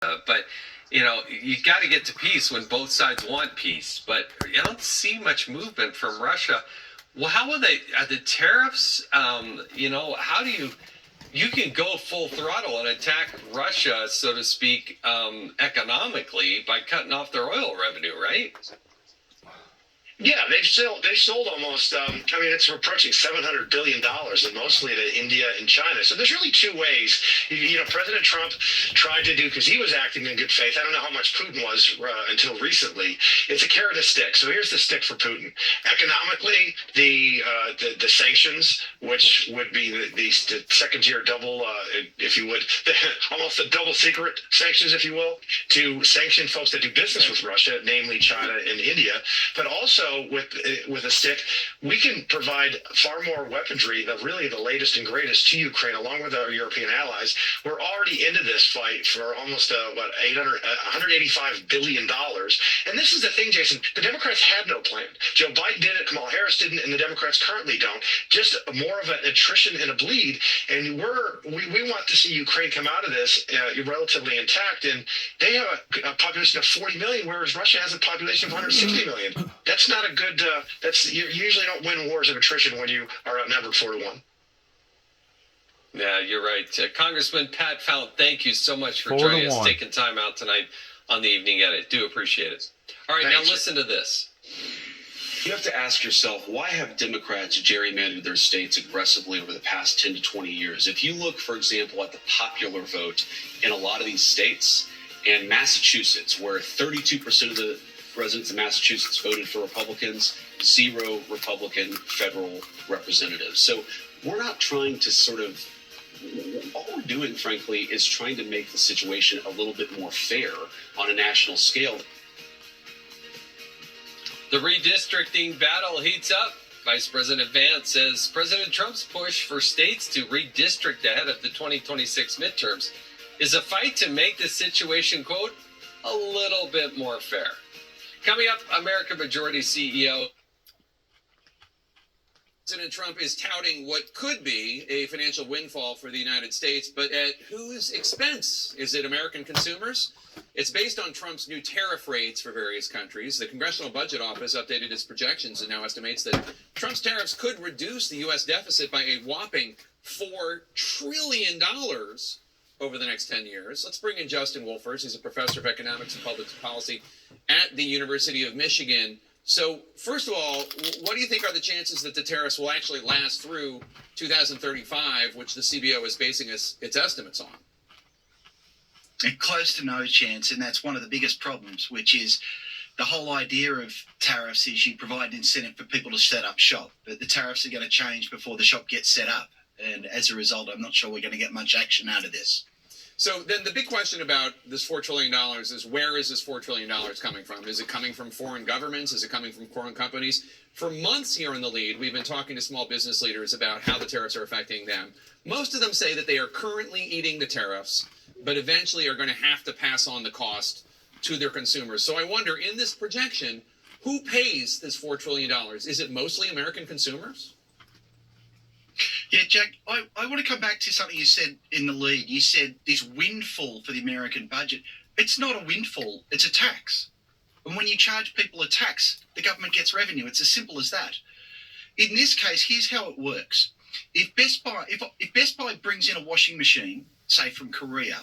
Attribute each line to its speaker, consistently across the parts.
Speaker 1: But you got to get to peace when both sides want peace. But I don't see much movement from Russia. Well, how are the tariffs? How do you can go full throttle and attack Russia, so to speak, economically by cutting off their oil revenue, right?
Speaker 2: Yeah, they've sold almost. It's approaching $700 billion, and mostly to India and China. So there's really two ways. President Trump tried to do, because he was acting in good faith. I don't know how much Putin was until recently. It's a carrot and stick. So here's the stick for Putin. Economically, the sanctions, which would be the second tier double, if you would, almost the double secret sanctions, if you will, to sanction folks that do business with Russia, namely China and India, but also with a stick, we can provide far more weaponry, really the latest and greatest, to Ukraine, along with our European allies. We're already into this fight for almost $185 billion. And this is the thing, Jason. The Democrats had no plan. Joe Biden did it, Kamala Harris didn't, and the Democrats currently don't. Just more of an attrition and a bleed. And we want to see Ukraine come out of this relatively intact. And they have a population of 40 million, whereas Russia has a population of 160 million. That's not a good. You usually don't win wars of attrition when you are outnumbered 4-1.
Speaker 1: Yeah, you're right. Congressman Pat Fount, thank you so much for joining us, taking time out tonight on the Evening Edit. Do appreciate it. All right, Thanks. Now listen to this.
Speaker 3: You have to ask yourself, why have Democrats gerrymandered their states aggressively over the past 10 to 20 years? If you look, for example, at the popular vote in a lot of these states, and Massachusetts, where 32% of the residents of Massachusetts voted for Republicans, 0 Republican federal representatives. So we're not trying to all we're doing, frankly, is trying to make the situation a little bit more fair on a national scale.
Speaker 1: The redistricting battle heats up. Vice President Vance says President Trump's push for states to redistrict ahead of the 2026 midterms is a fight to make the situation, quote, a little bit more fair. Coming up, American Majority CEO. President Trump is touting what could be a financial windfall for the United States, but at whose expense? Is it American consumers? It's based on Trump's new tariff rates for various countries. The Congressional Budget Office updated its projections and now estimates that Trump's tariffs could reduce the U.S. deficit by a whopping $4 trillion over the next 10 years. Let's bring in Justin Wolfers. He's a professor of economics and public policy at the University of Michigan. So, first of all, what do you think are the chances that the tariffs will actually last through 2035, which the CBO is basing its estimates on?
Speaker 4: Close to no chance, and that's one of the biggest problems, which is the whole idea of tariffs is you provide an incentive for people to set up shop, but the tariffs are going to change before the shop gets set up, and as a result, I'm not sure we're going to get much action out of this.
Speaker 1: So then the big question about this $4 trillion is, where is this $4 trillion coming from? Is it coming from foreign governments? Is it coming from foreign companies? For months here in the lead, we've been talking to small business leaders about how the tariffs are affecting them. Most of them say that they are currently eating the tariffs, but eventually are going to have to pass on the cost to their consumers. So I wonder, in this projection, who pays this $4 trillion? Is it mostly American consumers?
Speaker 4: Yeah, Jack, I want to come back to something you said in the lead. You said this windfall for the American budget. It's not a windfall, it's a tax. And when you charge people a tax, the government gets revenue. It's as simple as that. In this case, here's how it works. If Best Buy brings in a washing machine, say from Korea,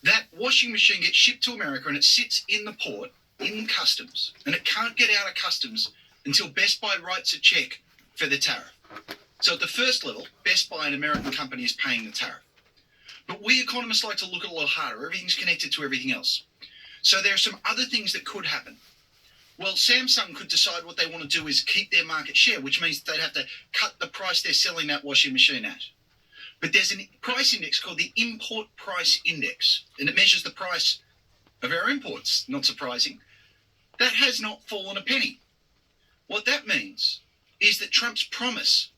Speaker 4: that washing machine gets shipped to America and it sits in the port, in customs, and it can't get out of customs until Best Buy writes a check for the tariff. So at the first level, Best Buy, an American company, is paying the tariff. But we economists like to look at it a little harder. Everything's connected to everything else. So there are some other things that could happen. Well, Samsung could decide what they want to do is keep their market share, which means they'd have to cut the price they're selling that washing machine at. But there's a price index called the Import Price Index, and it measures the price of our imports, not surprising. That has not fallen a penny. What that means is that Trump's promise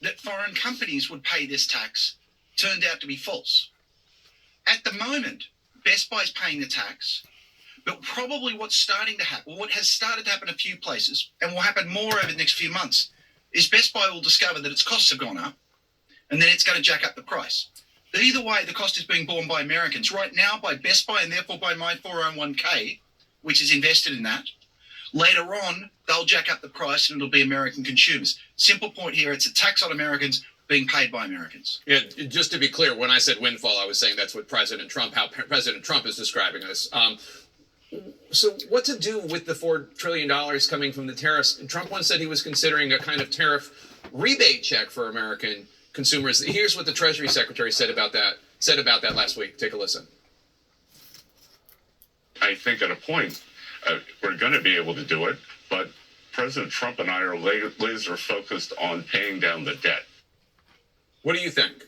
Speaker 4: that foreign companies would pay this tax turned out to be false. At the moment, Best Buy is paying the tax, but probably what's starting to happen, or what has started to happen a few places, and will happen more over the next few months, is Best Buy will discover that its costs have gone up, and then it's going to jack up the price. Either way, the cost is being borne by Americans. Right now, by Best Buy and therefore by my 401k, which is invested in that. Later on, they'll jack up the price and it'll be American consumers. Simple point here, it's a tax on Americans being paid by Americans.
Speaker 1: Yeah, just to be clear, when I said windfall, I was saying that's what how President Trump is describing this. So what to do with the $4 trillion coming from the tariffs? Trump once said he was considering a kind of tariff rebate check for American consumers. Here's what the Treasury Secretary said about that last week. Take a listen.
Speaker 5: I think at a point we're going to be able to do it, but President Trump and I are laser focused on paying down the debt.
Speaker 1: What do you think?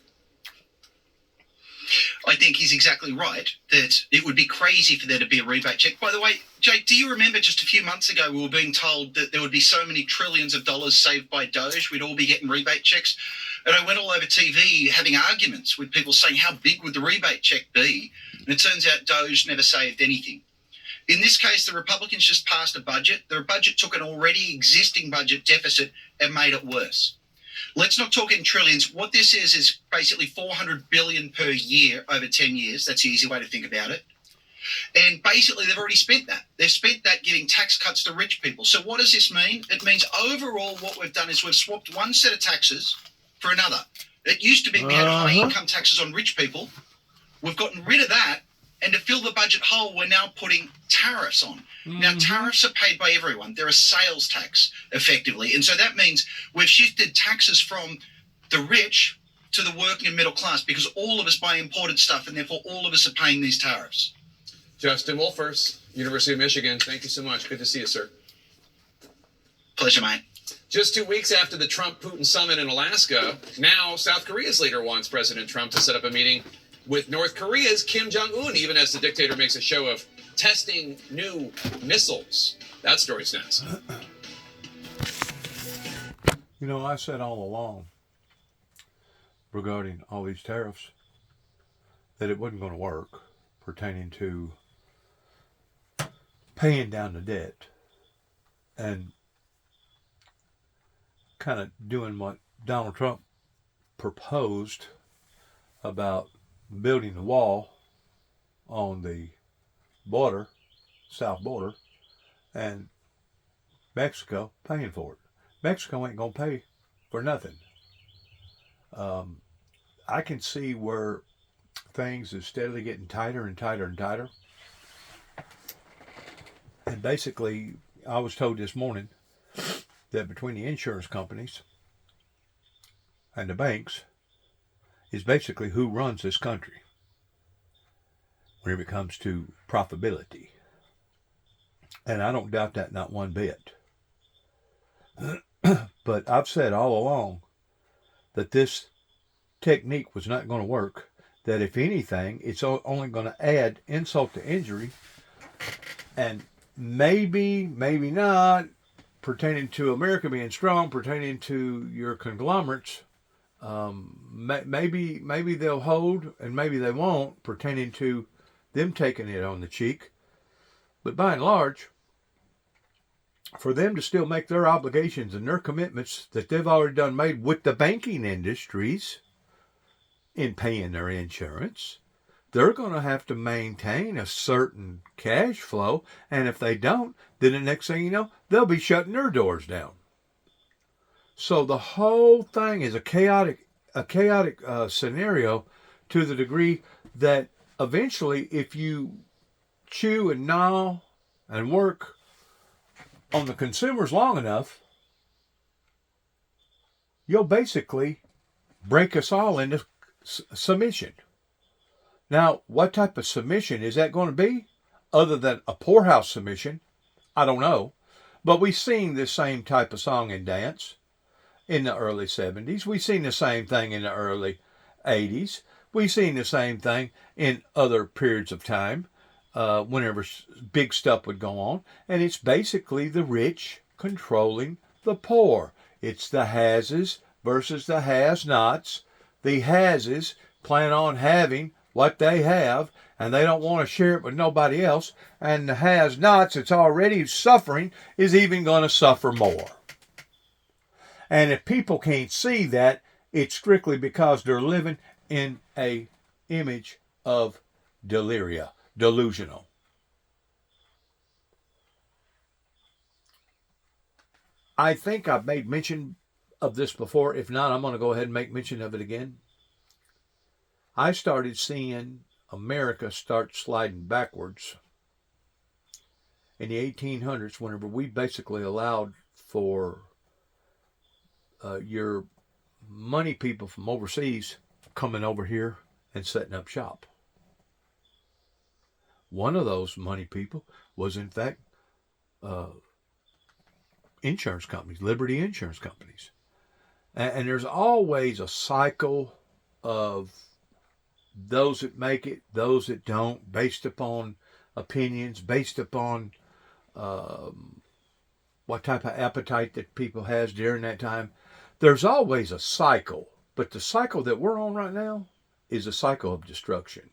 Speaker 4: I think he's exactly right that it would be crazy for there to be a rebate check. By the way, Jake, do you remember just a few months ago we were being told that there would be so many trillions of dollars saved by Doge, we'd all be getting rebate checks? And I went all over TV having arguments with people saying how big would the rebate check be? And it turns out Doge never saved anything. In this case, the Republicans just passed a budget. Their budget took an already existing budget deficit and made it worse. Let's not talk in trillions. What this is basically $400 billion per year over 10 years. That's the easy way to think about it. And basically, they've already spent that. They've spent that giving tax cuts to rich people. So what does this mean? It means overall what we've done is we've swapped one set of taxes for another. It used to be we had high income taxes on rich people. We've gotten rid of that. And to fill the budget hole, we're now putting tariffs on. Now, tariffs are paid by everyone. They're a sales tax, effectively. And so that means we've shifted taxes from the rich to the working and middle class because all of us buy imported stuff and therefore all of us are paying these tariffs.
Speaker 1: Justin Wolfers, University of Michigan. Thank you so much. Good to see you, sir.
Speaker 4: Pleasure, mate.
Speaker 1: Just 2 weeks after the Trump-Putin summit in Alaska, now South Korea's leader wants President Trump to set up a meeting with North Korea's Kim Jong-un, even as the dictator makes a show of testing new missiles. That story's next.
Speaker 6: You know, I said all along regarding all these tariffs that it wasn't going to work pertaining to paying down the debt and kind of doing what Donald Trump proposed about building the wall on the border, south border, and Mexico paying for it. Mexico ain't going to pay for nothing. I can see where things is steadily getting tighter and tighter and tighter. And basically, I was told this morning that between the insurance companies and the banks is basically who runs this country when it comes to profitability. And I don't doubt that not one bit. But I've said all along that this technique was not going to work, that if anything, it's only going to add insult to injury, and maybe not, pertaining to America being strong, pertaining to your conglomerates, maybe they'll hold and maybe they won't, pertaining to them taking it on the cheek. But by and large, for them to still make their obligations and their commitments that they've already done made with the banking industries in paying their insurance, they're going to have to maintain a certain cash flow. And if they don't, then the next thing you know, they'll be shutting their doors down. So the whole thing is a chaotic scenario, to the degree that eventually, if you chew and gnaw and work on the consumers long enough, you'll basically break us all into submission. Now, what type of submission is that going to be? Other than a poorhouse submission, I don't know. But we've seen this same type of song and dance in the early 70s. We've seen the same thing in the early 80s. We've seen the same thing in other periods of time, whenever big stuff would go on. And it's basically the rich controlling the poor. It's the hases versus the has-nots. The hases plan on having what they have, and they don't want to share it with nobody else. And the has-nots that's already suffering is even going to suffer more. And if people can't see that, it's strictly because they're living in a image of delusional. I think I've made mention of this before. If not, I'm going to go ahead and make mention of it again. I started seeing America start sliding backwards in the 1800s whenever we basically allowed for your money people from overseas coming over here and setting up shop. One of those money people was, in fact, insurance companies, Liberty insurance companies. And there's always a cycle of those that make it, those that don't, based upon opinions, based upon what type of appetite that people has during that time. There's always a cycle, but the cycle that we're on right now is a cycle of destruction.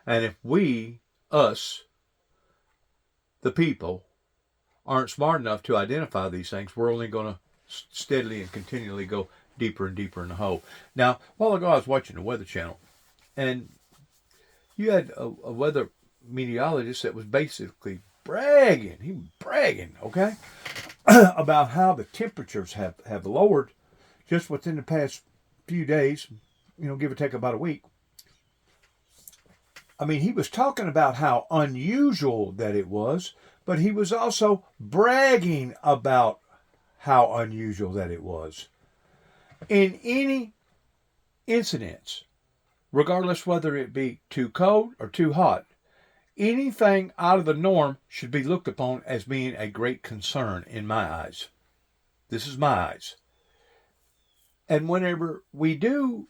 Speaker 6: And if we, us, the people, aren't smart enough to identify these things, we're only going to steadily and continually go deeper and deeper in the hole. Now, a while ago I was watching the Weather Channel, and you had a weather meteorologist that was basically bragging. He was bragging, okay, about how the temperatures have lowered just within the past few days, give or take about a week. I mean, he was talking about how unusual that it was, but he was also bragging about how unusual that it was. In any incidents, regardless whether it be too cold or too hot, anything out of the norm should be looked upon as being a great concern in my eyes. This is my eyes. And whenever we do,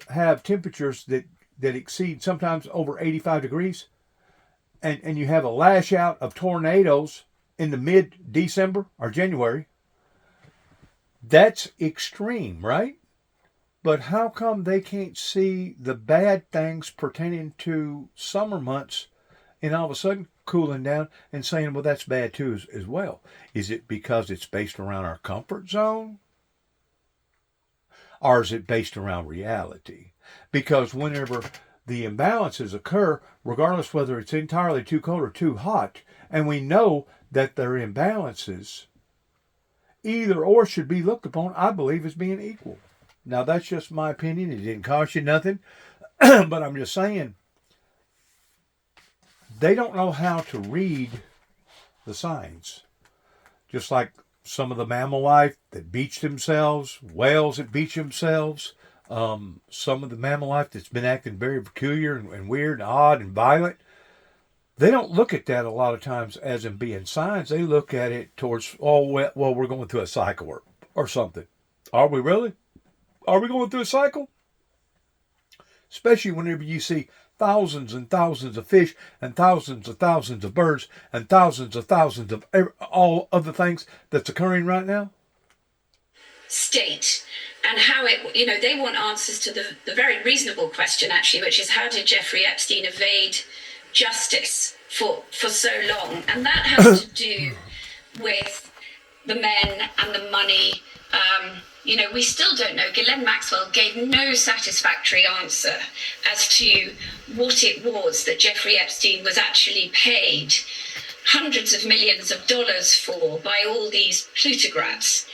Speaker 6: have temperatures that exceed sometimes over 85 degrees, and you have a lash out of tornadoes in the mid-December or January, that's extreme, right? But how come they can't see the bad things pertaining to summer months and all of a sudden cooling down and saying, well, that's bad too as well? Is it because it's based around our comfort zone? Or is it based around reality? Because whenever the imbalances occur, regardless whether it's entirely too cold or too hot, and we know that they're imbalances, either or should be looked upon, I believe, as being equal. Now, that's just my opinion. It didn't cost you nothing. But I'm just saying, they don't know how to read the signs. Just like some of the mammal life that beach themselves, whales that beach themselves, some of the mammal life that's been acting very peculiar and weird and odd and violent. They don't look at that a lot of times as in being signs. They look at it towards, well, we're going through a cycle or something. Are we really? Are we going through a cycle? Especially whenever you see thousands and thousands of fish and thousands of birds and thousands of all other things that's occurring right now.
Speaker 7: State and how it, they want answers to the very reasonable question, actually, which is how did Jeffrey Epstein evade justice for so long? And that has to do with the men and the money. We still don't know. Ghislaine Maxwell gave no satisfactory answer as to what it was that Jeffrey Epstein was actually paid hundreds of millions of dollars for by all these plutocrats.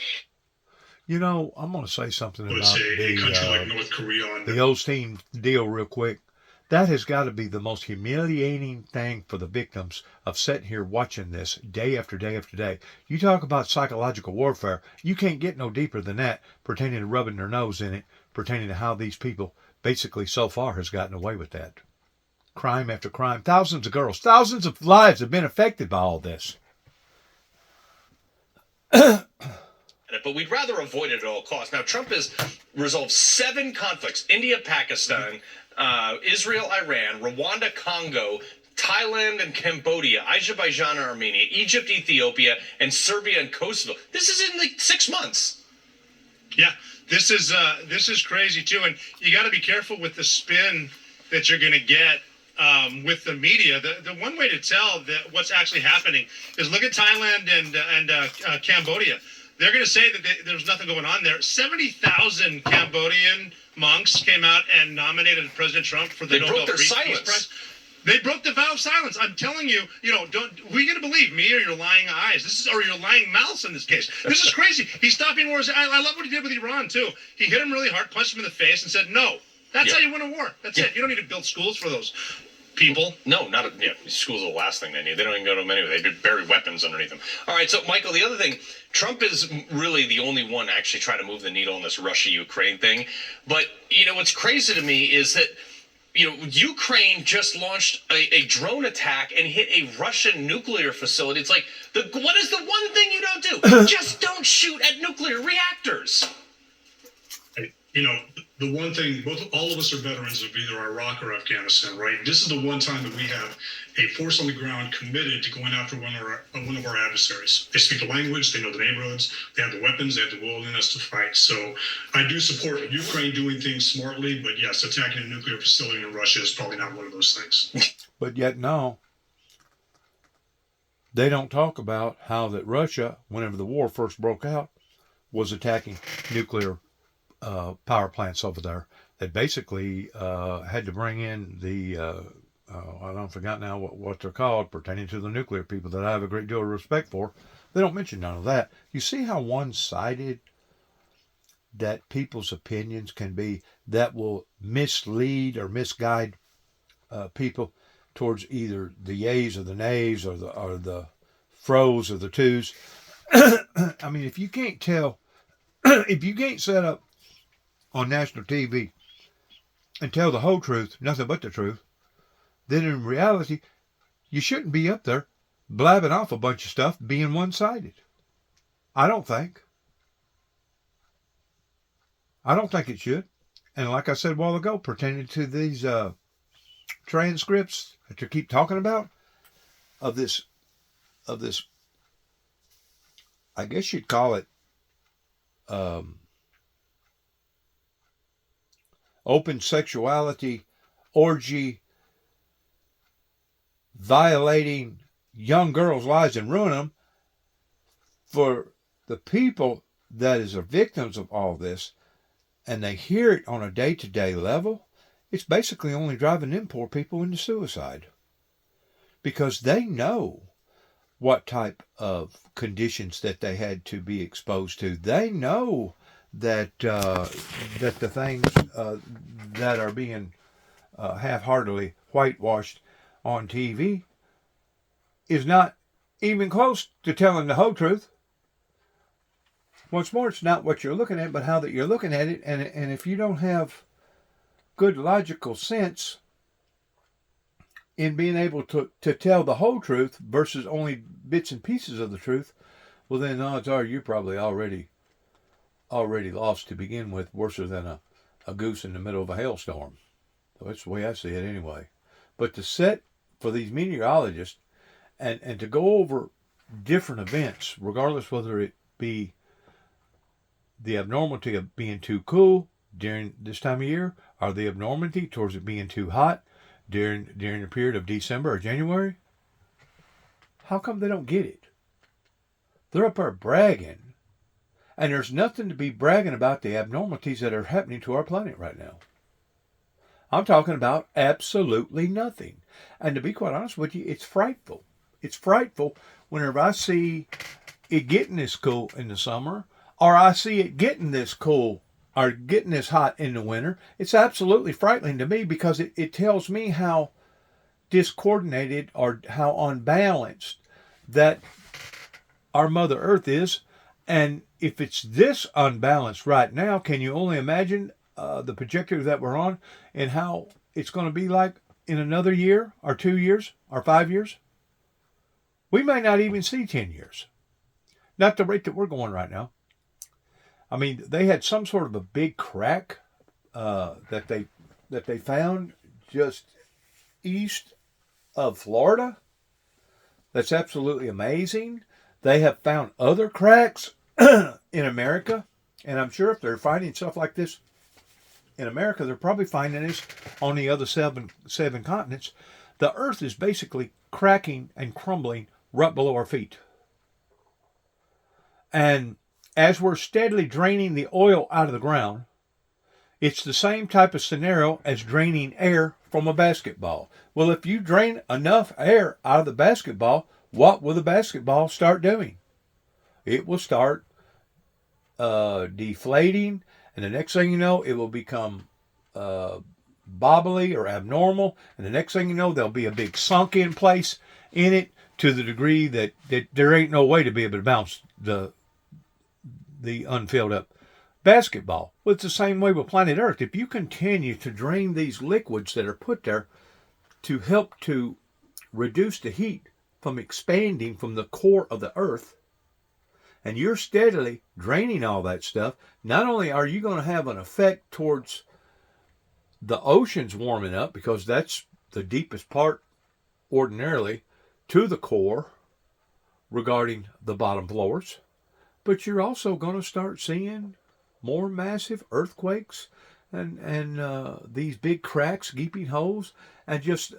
Speaker 6: I'm going to say something about the Osteen deal real quick. That has got to be the most humiliating thing for the victims of sitting here watching this day after day after day. You talk about psychological warfare. You can't get no deeper than that pertaining to rubbing their nose in it, pertaining to how these people basically so far has gotten away with that. Crime after crime. Thousands of girls, thousands of lives have been affected by all this.
Speaker 8: But we'd rather avoid it at all costs. Now, Trump has resolved 7 conflicts: India, Pakistan, Israel, Iran, Rwanda, Congo, Thailand and Cambodia, Azerbaijan and Armenia, Egypt, Ethiopia, and Serbia and Kosovo. This is in 6 months.
Speaker 2: Yeah, this is crazy too, and you got to be careful with the spin that you're going to get with the media. The one way to tell that what's actually happening is look at Thailand and Cambodia.
Speaker 9: they're going to say that there's nothing going on there. 70,000 Cambodian monks came out and nominated President Trump for the Nobel Peace Prize. They broke the vow of silence. I'm telling you, we going to believe me or your lying eyes? Or your lying mouths in this case. This is crazy. He's stopping wars. I love what he did with Iran, too. He hit him really hard, punched him in the face, and said, no. That's how you win a war. That's it. You don't need to build schools for those people.
Speaker 8: No, schools are the last thing they need. They don't even go to them anyway. They bury weapons underneath them. All right, so, Michael, the other thing, Trump is really the only one actually trying to move the needle on this Russia-Ukraine thing. But, what's crazy to me is that Ukraine just launched a drone attack and hit a Russian nuclear facility. It's like, what is the one thing you don't do? Just don't shoot at nuclear reactors.
Speaker 10: The one thing, all of us are veterans of either Iraq or Afghanistan, right? This is the one time that we have a force on the ground committed to going after one of our adversaries. They speak the language, they know the neighborhoods, they have the weapons, they have the willingness to fight. So I do support Ukraine doing things smartly, but yes, attacking a nuclear facility in Russia is probably not one of those things.
Speaker 6: But yet, no. They don't talk about how that Russia, whenever the war first broke out, was attacking nuclear power plants over there that basically had to bring in the I don't forget now what they're called, pertaining to the nuclear people that I have a great deal of respect for. They don't mention none of that. You see how one-sided that people's opinions can be, that will mislead or misguide people towards either the yays or the nays or the fro's or the twos. I mean, if you can't tell, if you can't set up on national TV and tell the whole truth, nothing but the truth, then in reality, you shouldn't be up there blabbing off a bunch of stuff being one-sided. I don't think it should. And like I said a while ago, pertaining to these transcripts that you keep talking about of this, I guess you'd call it open sexuality, orgy, violating young girls' lives and ruining them. For the people that is the victims of all this, and they hear it on a day-to-day level, it's basically only driving them poor people into suicide. Because they know what type of conditions that they had to be exposed to. They know that that the things that are being half-heartedly whitewashed on TV is not even close to telling the whole truth. Once more, it's not what you're looking at, but how that you're looking at it. And if you don't have good logical sense in being able to tell the whole truth versus only bits and pieces of the truth, well, then the odds are you're probably already lost to begin with, worse than a goose in the middle of a hailstorm. So that's the way I see it anyway. But to set for these meteorologists and to go over different events, regardless whether it be the abnormality of being too cool during this time of year, or the abnormality towards it being too hot during the period of December or January, how come they don't get it? They're up there bragging. And there's nothing to be bragging about the abnormalities that are happening to our planet right now. I'm talking about absolutely nothing. And to be quite honest with you, it's frightful. It's frightful whenever I see it getting this cool in the summer, or I see it getting this cool or getting this hot in the winter. It's absolutely frightening to me because it tells me how discoordinated or how unbalanced that our Mother Earth is. And if it's this unbalanced right now, can you only imagine the trajectory that we're on and how it's going to be like in another year or 2 years or 5 years? We may not even see 10 years. Not the rate that we're going right now. I mean, they had some sort of a big crack that they found just east of Florida. That's absolutely amazing. They have found other cracks in America, and I'm sure if they're finding stuff like this in America, they're probably finding this on the other seven continents. The earth is basically cracking and crumbling right below our feet. And as we're steadily draining the oil out of the ground, it's the same type of scenario as draining air from a basketball. Well, if you drain enough air out of the basketball, what will the basketball start doing? It will start deflating, and the next thing you know, it will become bobbly or abnormal, and the next thing you know, there'll be a big sunk in place in it to the degree that there ain't no way to be able to bounce the unfilled up basketball. Well, it's the same way with planet Earth. If you continue to drain these liquids that are put there to help to reduce the heat from expanding from the core of the Earth, and you're steadily draining all that stuff, not only are you going to have an effect towards the oceans warming up, because that's the deepest part ordinarily to the core regarding the bottom floors, but you're also going to start seeing more massive earthquakes and these big cracks, gaping holes, and just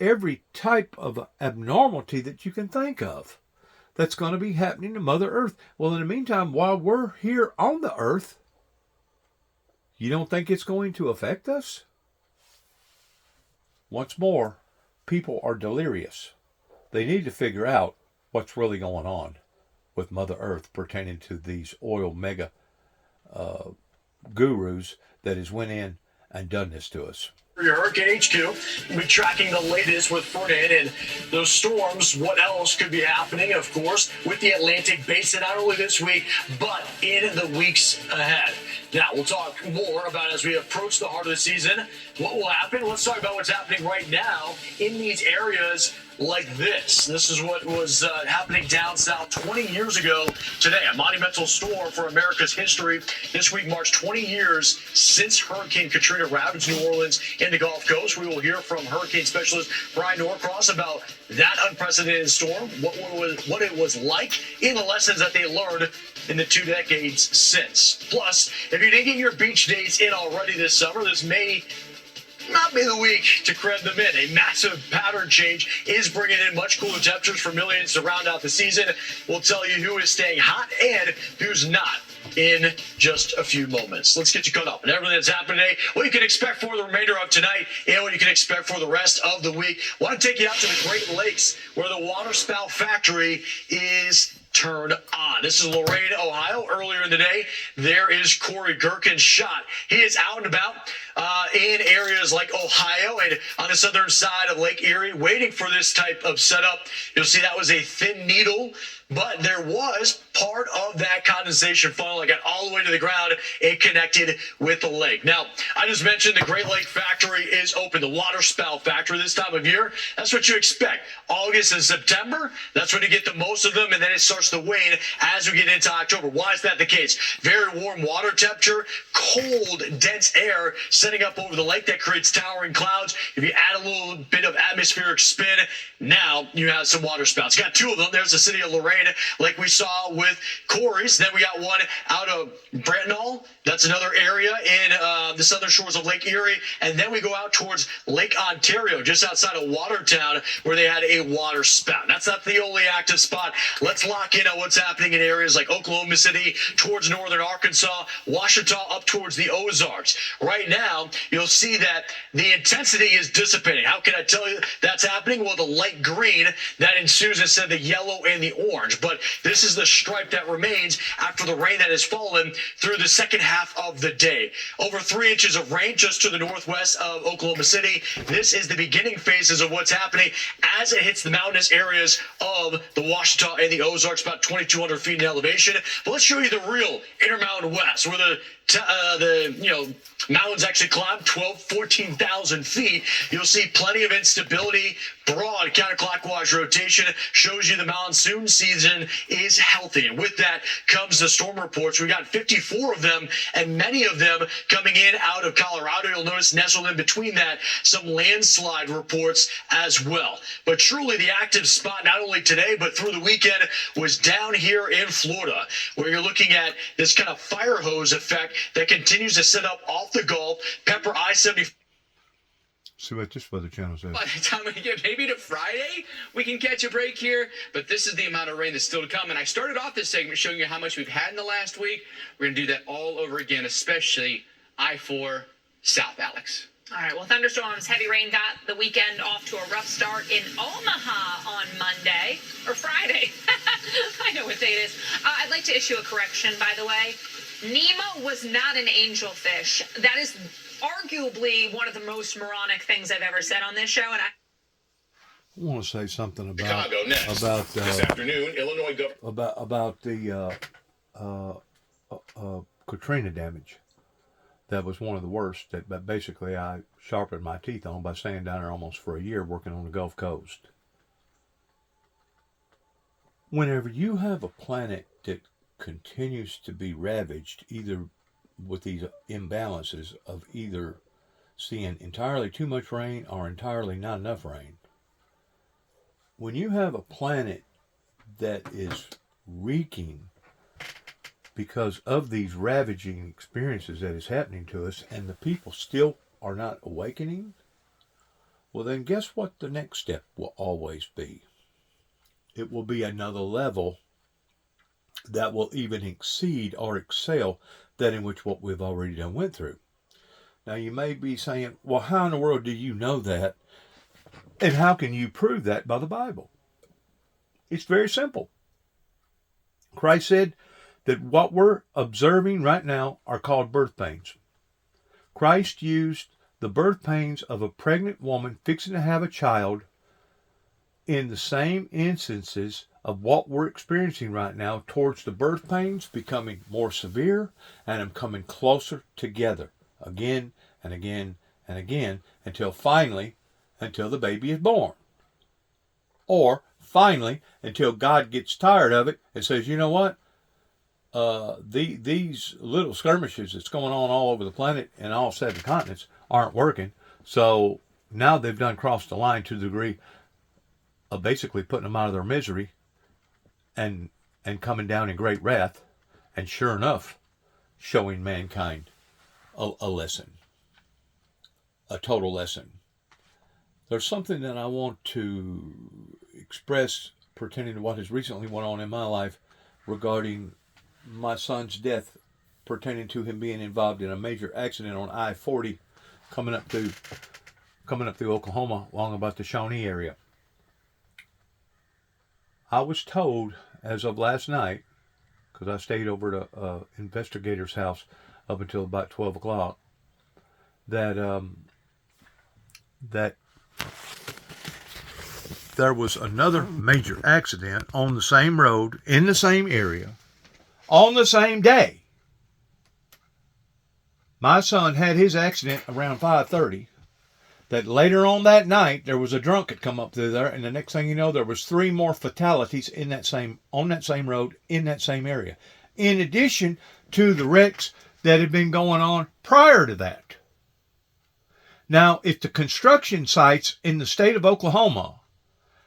Speaker 6: every type of abnormality that you can think of that's going to be happening to Mother Earth. Well, in the meantime, while we're here on the Earth, you don't think it's going to affect us? Once more, people are delirious. They need to figure out what's really going on with Mother Earth pertaining to these oil mega gurus that has went in and done this to us.
Speaker 11: For your Hurricane HQ, we'll be tracking the latest with Ferdinand and those storms. What else could be happening, of course, with the Atlantic Basin, not only this week, but in the weeks ahead. Now, we'll talk more about as we approach the heart of the season, what will happen. Let's talk about what's happening right now in these areas like this. This is what was happening down south 20 years ago today. A monumental storm for America's history. This week marks 20 years since Hurricane Katrina ravaged New Orleans and the Gulf Coast. We will hear from hurricane specialist Brian Norcross about that unprecedented storm, what it was like, and the lessons that they learned in the 2 decades since. Plus, if you didn't get your beach days in already this summer, this may not be the week to cram them in. A massive pattern change is bringing in much cooler temperatures for millions to round out the season. We'll tell you who is staying hot and who's not in just a few moments. Let's get you caught up on everything that's happened today, what you can expect for the remainder of tonight, and what you can expect for the rest of the week. I want to take you out to the Great Lakes, where the water spout factory is turned on. This is Lorain, Ohio. Earlier in the day, there is Corey Gherkin's shot. He is out and about in areas like Ohio and on the southern side of Lake Erie, waiting for this type of setup. You'll see that was a thin needle, but there was part of that condensation funnel that got all the way to the ground and connected with the lake. Now, I just mentioned the Great Lake Factory is open, the water spout factory this time of year. That's what you expect. August and September, that's when you get the most of them, and then it starts to wane as we get into October. Why is that the case? Very warm water temperature, cold, dense air setting up over the lake that creates towering clouds. If you add a little bit of atmospheric spin, now you have some water spouts. Got two of them. There's the city of Lorain, like we saw with Corey's. Then we got one out of Brantnall. That's another area in the southern shores of Lake Erie. And then we go out towards Lake Ontario, just outside of Watertown, where they had a water spout. That's not the only active spot. Let's lock in on what's happening in areas like Oklahoma City, towards northern Arkansas, Washita, up towards the Ozarks. Right now, you'll see that the intensity is dissipating. How can I tell you that's happening? Well, the light green that ensues instead of the yellow and the orange. But this is the stripe that remains after the rain that has fallen through the second half of the day. Over 3 inches of rain just to the northwest of Oklahoma City. This is the beginning phases of what's happening as it hits the mountainous areas of the Washita and the Ozarks, about 2,200 feet in elevation. But let's show you the real Intermountain West, where the mountains actually climb 14,000 feet. You'll see plenty of instability. Broad counterclockwise rotation shows you the monsoon season is healthy. And with that comes the storm reports. We got 54 of them, and many of them coming in out of Colorado. You'll notice nestled in between that some landslide reports as well. But truly the active spot, not only today, but through the weekend, was down here in Florida, where you're looking at this kind of fire hose effect that continues to set up off the Gulf. Pepper I-70.
Speaker 6: See what this Weather Channel says.
Speaker 12: By the time we get maybe to Friday, we can catch a break here. But this is the amount of rain that's still to come. And I started off this segment showing you how much we've had in the last week. We're going to do that all over again, especially I-4 South, Alex.
Speaker 13: All right, well, thunderstorms, heavy rain got the weekend off to a rough start in Omaha on Monday, or Friday. I know what day it is. I'd like to issue a correction, by the way. Nemo was not an angelfish. That is arguably one of the most moronic things I've ever said on this show. And I
Speaker 6: want to say something about
Speaker 8: Chicago next. This afternoon, Illinois governor
Speaker 6: about the Katrina damage. That was one of the worst that basically I sharpened my teeth on by staying down there almost for a year working on the Gulf Coast. Whenever you have a planet that continues to be ravaged either with these imbalances of either seeing entirely too much rain or entirely not enough rain, when you have a planet that is reeking because of these ravaging experiences that is happening to us and the people still are not awakening, well then guess what the next step will always be? It will be another level that will even exceed or excel that in which what we've already done went through. Now you may be saying, well, how in the world do you know that? And how can you prove that by the Bible? It's very simple. Christ said that what we're observing right now are called birth pains. Christ used the birth pains of a pregnant woman fixing to have a child in the same instances of what we're experiencing right now towards the birth pains becoming more severe and them coming closer together again and again and again until the baby is born. Or finally, until God gets tired of it and says, you know what? These little skirmishes that's going on all over the planet and all 7 continents aren't working. So now they've done crossed the line to the degree of basically putting them out of their misery and coming down in great wrath, and sure enough, showing mankind a lesson, a total lesson. There's something that I want to express pertaining to what has recently went on in my life regarding my son's death, pertaining to him being involved in a major accident on I-40 coming up through Oklahoma, along about the Shawnee area. I was told as of last night, because I stayed over at an investigator's house up until about 12 o'clock, that there was another major accident on the same road, in the same area, on the same day. My son had his accident around 5:30. That later on that night, there was a drunk that come up through there, and the next thing you know, there was 3 more fatalities on that same road, in that same area. In addition to the wrecks that had been going on prior to that. Now, if the construction sites in the state of Oklahoma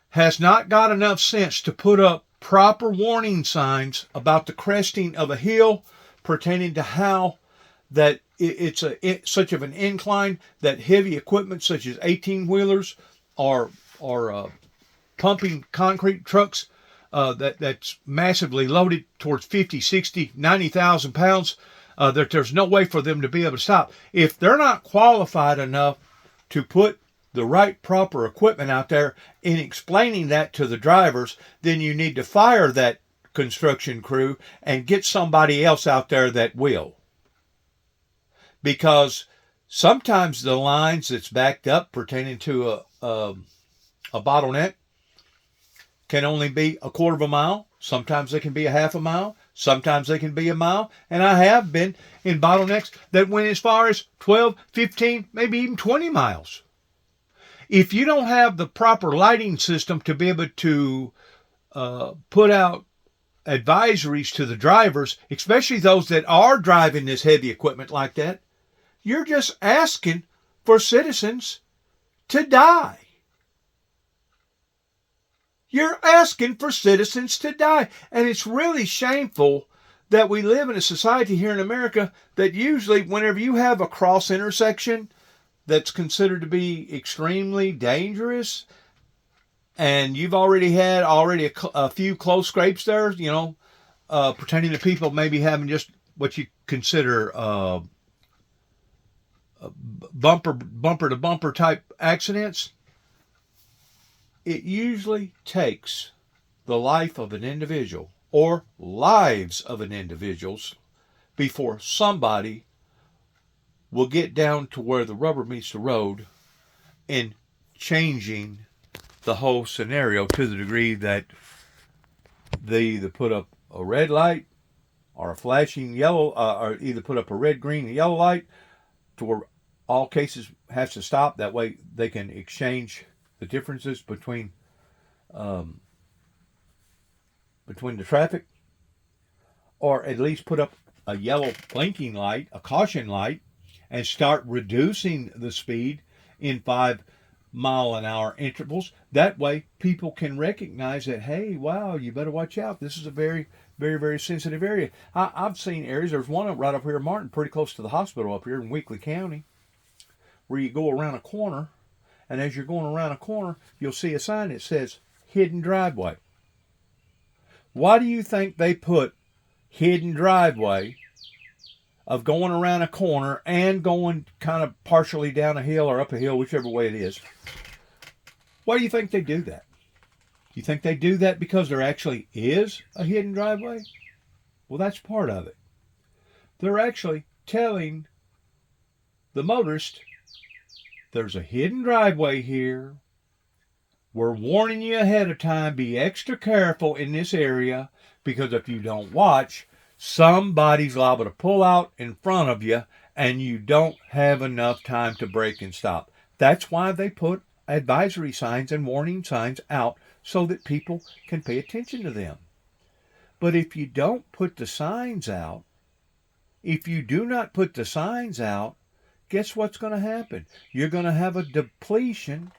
Speaker 6: has not got enough sense to put up proper warning signs about the cresting of a hill pertaining to how that it's such of an incline that heavy equipment such as 18-wheelers are pumping concrete trucks that's massively loaded towards 50, 60, 90,000 pounds, that there's no way for them to be able to stop. If they're not qualified enough to put the right proper equipment out there in explaining that to the drivers, then you need to fire that construction crew and get somebody else out there that will. Because sometimes the lines that's backed up pertaining to a bottleneck can only be a quarter of a mile. Sometimes they can be a half a mile. Sometimes they can be a mile. And I have been in bottlenecks that went as far as 12, 15, maybe even 20 miles. If you don't have the proper lighting system to be able to put out advisories to the drivers, especially those that are driving this heavy equipment like that, you're just asking for citizens to die. You're asking for citizens to die. And it's really shameful that we live in a society here in America that usually whenever you have a cross intersection, that's considered to be extremely dangerous, and you've already had a few close scrapes there, pertaining to people maybe having just what you consider bumper to bumper type accidents, it usually takes the life of an individual or lives of an individual before somebody will get down to where the rubber meets the road in changing the whole scenario to the degree that they either put up a red light or a flashing yellow, or either put up a red, green, and yellow light to where all cases have to stop. That way they can exchange the differences between the traffic, or at least put up a yellow blinking light, a caution light, and start reducing the speed in 5-mile-an-hour intervals. That way people can recognize that, hey, wow, you better watch out. This is a very, very, very sensitive area. I've seen areas. There's one right up here in Martin, pretty close to the hospital up here in Weakley County, where you go around a corner, and as you're going around a corner, you'll see a sign that says hidden driveway. Why do you think they put hidden driveway of going around a corner and going kind of partially down a hill or up a hill, whichever way it is? Why do you think they do that? You think they do that because there actually is a hidden driveway? Well, that's part of it. They're actually telling the motorist, there's a hidden driveway here. We're warning you ahead of time. Be extra careful in this area, because if you don't watch, somebody's liable to pull out in front of you and you don't have enough time to brake and stop. That's why they put advisory signs and warning signs out, so that people can pay attention to them. But if you don't put the signs out, if you do not put the signs out, guess what's going to happen? You're going to have a depletion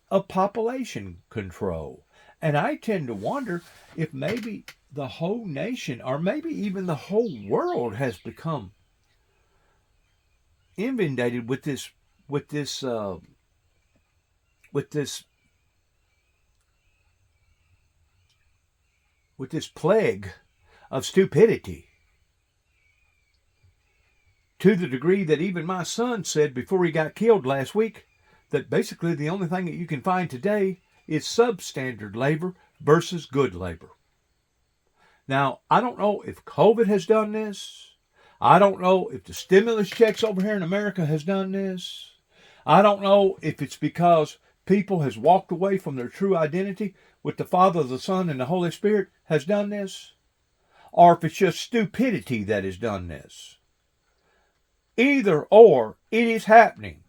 Speaker 6: of population control. And I tend to wonder if maybe the whole nation, or maybe even the whole world, has become inundated with this plague of stupidity, to the degree that even my son said before he got killed last week that basically the only thing that you can find today is substandard labor versus good labor. Now, I don't know if COVID has done this. I don't know if the stimulus checks over here in America has done this. I don't know if it's because people has walked away from their true identity with the Father, the Son, and the Holy Spirit has done this, or if it's just stupidity that has done this. Either or, it is happening.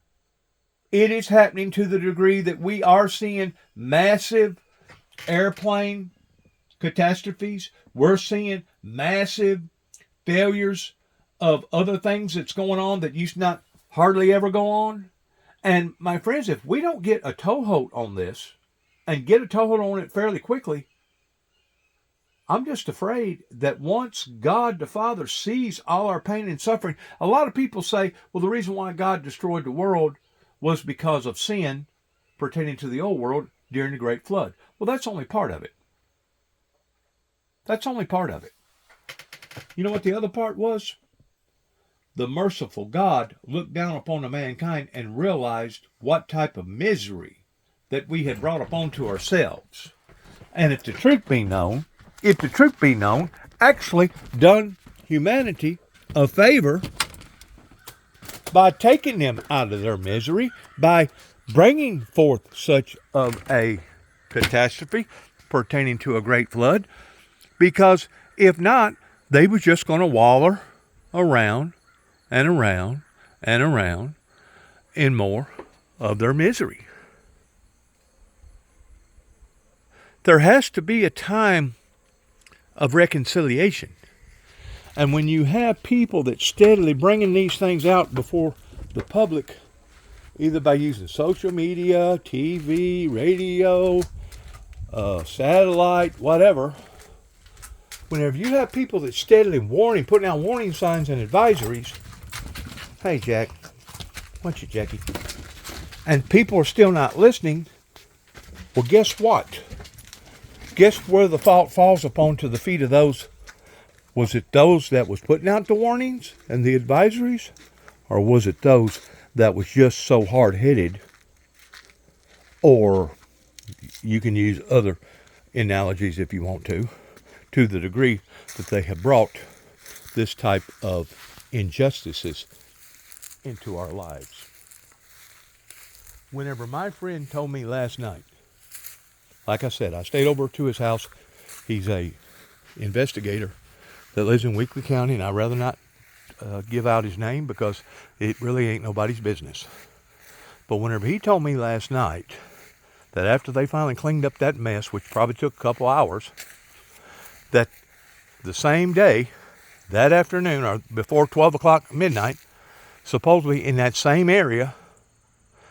Speaker 6: It is happening to the degree that we are seeing massive airplane catastrophes. We're seeing massive failures of other things that's going on that used not hardly ever go on. And my friends, if we don't get a toehold on this, and get a toehold on it fairly quickly, I'm just afraid that once God the Father sees all our pain and suffering, a lot of people say, well, the reason why God destroyed the world was because of sin pertaining to the old world during the Great Flood. Well, that's only part of it. That's only part of it. You know what the other part was? The merciful God looked down upon the mankind and realized what type of misery that we had brought upon to ourselves. And if the truth be known, actually done humanity a favor by taking them out of their misery, by bringing forth such of a catastrophe pertaining to a great flood. Because if not, they were just going to waller around and around and around in more of their misery. There has to be a time of reconciliation. And when you have people that steadily bringing these things out before the public, either by using social media, TV, radio, satellite, whatever, whenever you have people that steadily putting out warning signs and advisories, hey Jack, Watch it, Jackie. And people are still not listening. Well, guess what? Guess where the fault falls upon to the feet of those? Was it those that was putting out the warnings and the advisories? Or was it those that was just so hard-headed? Or you can use other analogies if you want to the degree that they have brought this type of injustices into our lives. Whenever my friend told me last night, like I said, I stayed over to his house. He's a investigator that lives in Weakley County, and I'd rather not give out his name because it really ain't nobody's business. But whenever he told me last night that after they finally cleaned up that mess, which probably took a couple hours, that the same day, that afternoon, or before 12 o'clock midnight, supposedly in that same area,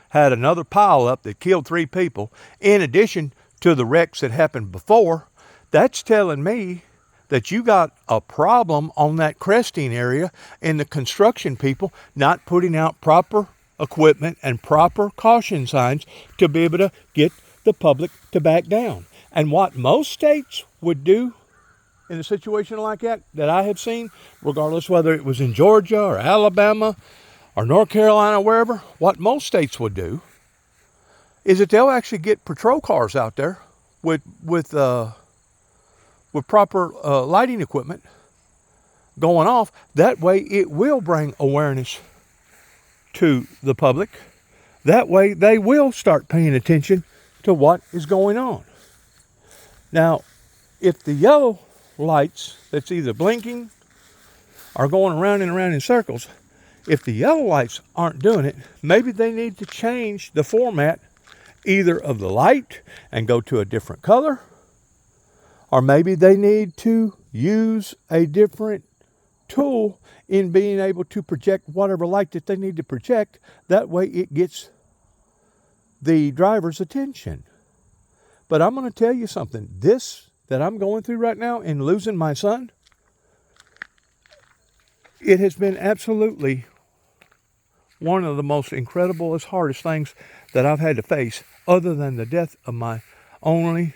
Speaker 6: had another pile up that killed 3 people, in addition to the wrecks that happened before. That's telling me that you got a problem on that cresting area and the construction people not putting out proper equipment and proper caution signs to be able to get the public to back down. And what most states would do in a situation like that I have seen, regardless whether it was in Georgia or Alabama or North Carolina, wherever, what most states would do is that they'll actually get patrol cars out there with proper lighting equipment going off. That way it will bring awareness to the public. That way they will start paying attention to what is going on. Now, if the yellow lights that's either blinking or going around and around in circles, if the yellow lights aren't doing it, maybe they need to change the format either of the light and go to a different color, or maybe they need to use a different tool in being able to project whatever light that they need to project. That way it gets the driver's attention. But I'm going to tell you something. This that I'm going through right now in losing my son, it has been absolutely one of the most incredible, hardest things that I've had to face, other than the death of my only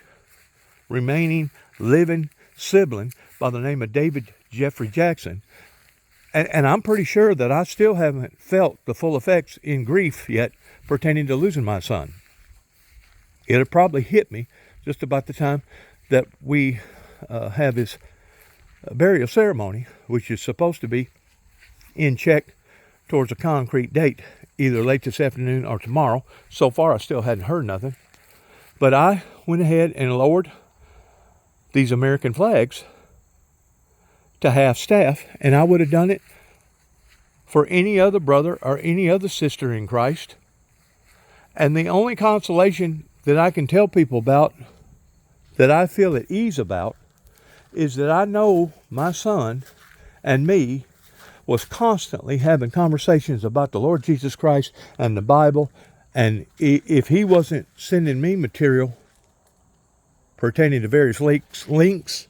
Speaker 6: remaining living sibling by the name of David Jeffrey Jackson. And I'm pretty sure that I still haven't felt the full effects in grief yet pertaining to losing my son. It'll probably hit me just about the time that we have his burial ceremony, which is supposed to be in check towards a concrete date, either late this afternoon or tomorrow. So far, I still hadn't heard nothing. But I went ahead and lowered these American flags to half staff, and I would have done it for any other brother or any other sister in Christ. And the only consolation that I can tell people about, that I feel at ease about, is that I know my son and me was constantly having conversations about the Lord Jesus Christ and the Bible. And if he wasn't sending me material pertaining to various links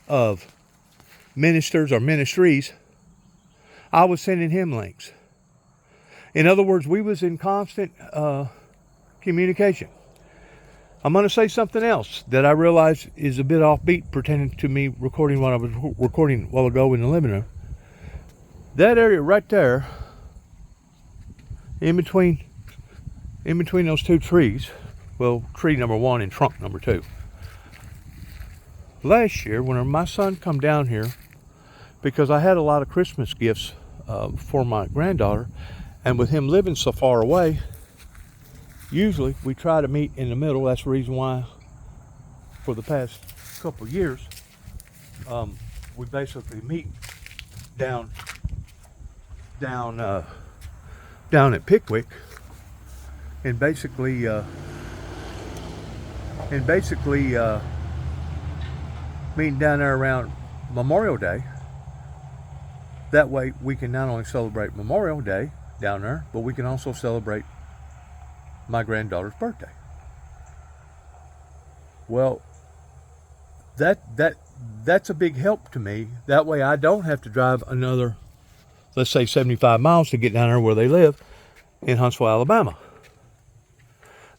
Speaker 6: of ministers or ministries, I was sending him links. In other words, we was in constant communication. I'm going to say something else that I realize is a bit offbeat pertaining to me recording what I was recording a while ago in the living room. That area right there, in between those 2 trees, well, tree number 1 and trunk number 2. Last year, when my son come down here, because I had a lot of Christmas gifts for my granddaughter, and with him living so far away, usually we try to meet in the middle. That's the reason why for the past couple of years we basically meet down at Pickwick, and basically meeting down there around Memorial Day. That way we can not only celebrate Memorial Day down there, but we can also celebrate my granddaughter's birthday. Well, that's a big help to me. That way I don't have to drive another let's say 75 miles to get down there where they live in Huntsville, Alabama.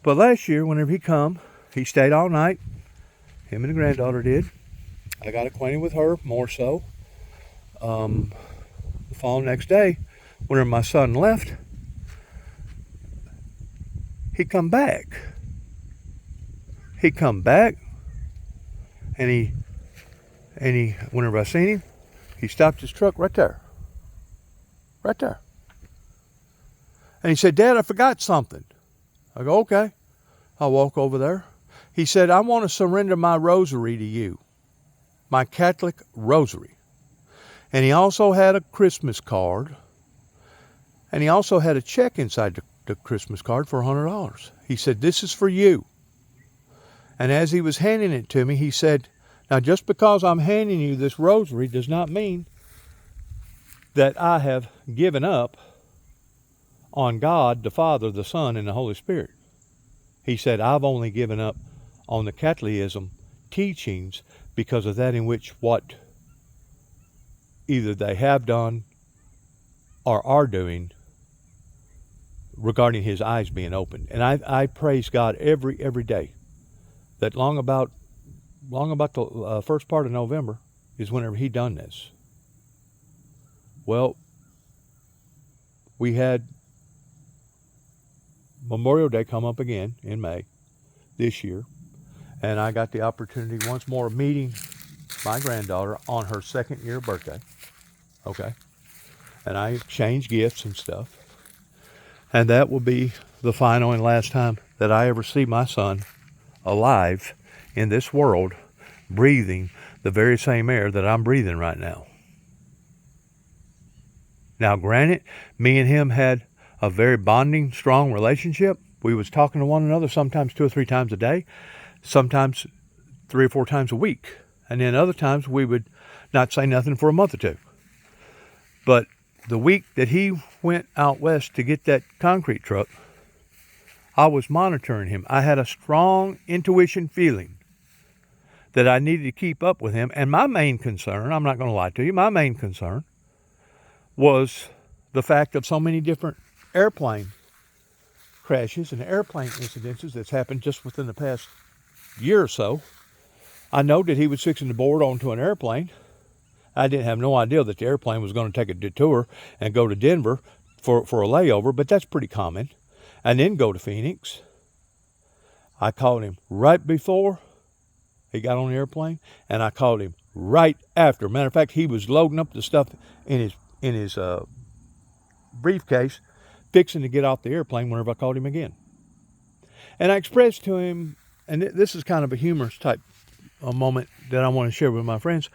Speaker 6: But last year, whenever he come, he stayed all night. Him and the granddaughter did. I got acquainted with her more so. The following next day, whenever my son left, he come back. He come back, and he, whenever I seen him, he stopped his truck right there. Right there. And he said, Dad, I forgot something. I go, okay. I walk over there. He said, I want to surrender my rosary to you. My Catholic rosary. And he also had a Christmas card. And he also had a check inside the Christmas card for $100. He said, this is for you. And as he was handing it to me, he said, now just because I'm handing you this rosary does not mean that I have given up on God, the Father, the Son, and the Holy Spirit. He said, I've only given up on the Catholicism teachings because of that in which what either they have done or are doing regarding his eyes being opened. And I praise God every day that long about the first part of November is whenever he done this. Well, we had Memorial Day come up again in May this year, and I got the opportunity once more of meeting my granddaughter on her second year birthday. Okay. And I exchanged gifts and stuff. And that will be the final and last time that I ever see my son alive in this world, breathing the very same air that I'm breathing right now. Now, granted, me and him had a very bonding, strong relationship. We was talking to one another sometimes 2 or 3 times a day, sometimes 3 or 4 times a week. And then other times we would not say nothing for a month or 2. But the week that he went out west to get that concrete truck, I was monitoring him. I had a strong intuition feeling that I needed to keep up with him. And my main concern, I'm not going to lie to you, my main concern was the fact of so many different airplane crashes and airplane incidences that's happened just within the past year or so. I know that he was fixing to board onto an airplane. I didn't have no idea that the airplane was going to take a detour and go to Denver for a layover, but that's pretty common. And then go to Phoenix. I called him right before he got on the airplane, and I called him right after. Matter of fact, he was loading up the stuff in his briefcase, fixing to get off the airplane whenever I called him again. And I expressed to him, and this is kind of a humorous type of moment that I want to share with my friends,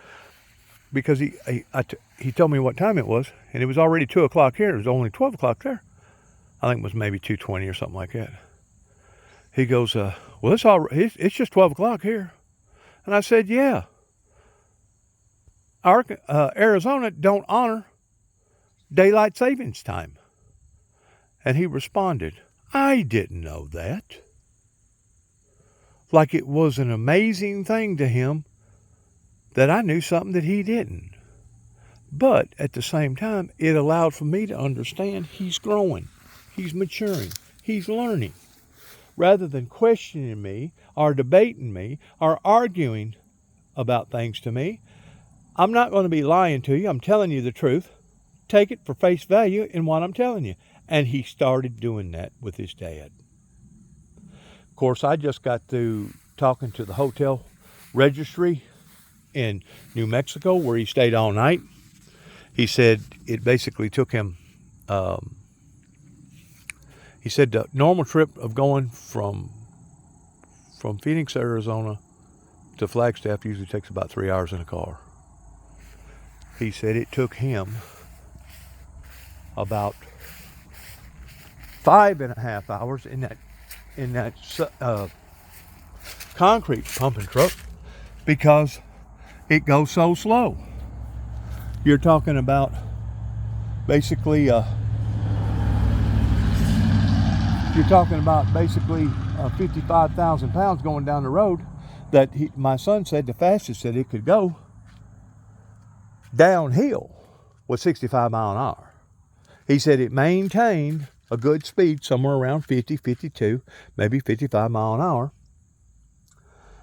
Speaker 6: because he told me what time it was, and it was already 2 o'clock here. It was only 12 o'clock there. I think it was maybe 2:20 or something like that. He goes, well, it's just 12 o'clock here. And I said, yeah. Our Arizona don't honor daylight savings time. And he responded, I didn't know that. Like it was an amazing thing to him that I knew something that he didn't. But at the same time, it allowed for me to understand he's growing, he's maturing, he's learning. Rather than questioning me or debating me or arguing about things to me, I'm not going to be lying to you. I'm telling you the truth. Take it for face value in what I'm telling you. And he started doing that with his dad. Of course, I just got through talking to the hotel registry in New Mexico where he stayed all night. He said it basically took him, he said the normal trip of going from Phoenix, Arizona to Flagstaff usually takes about 3 hours in a car. He said it took him about 5.5 hours in that concrete pumping truck because it goes so slow. You're talking about basically 55,000 pounds going down the road that my son said the fastest that it could go downhill was 65 miles an hour. He said it maintained a good speed, somewhere around 50, 52, maybe 55 mile an hour.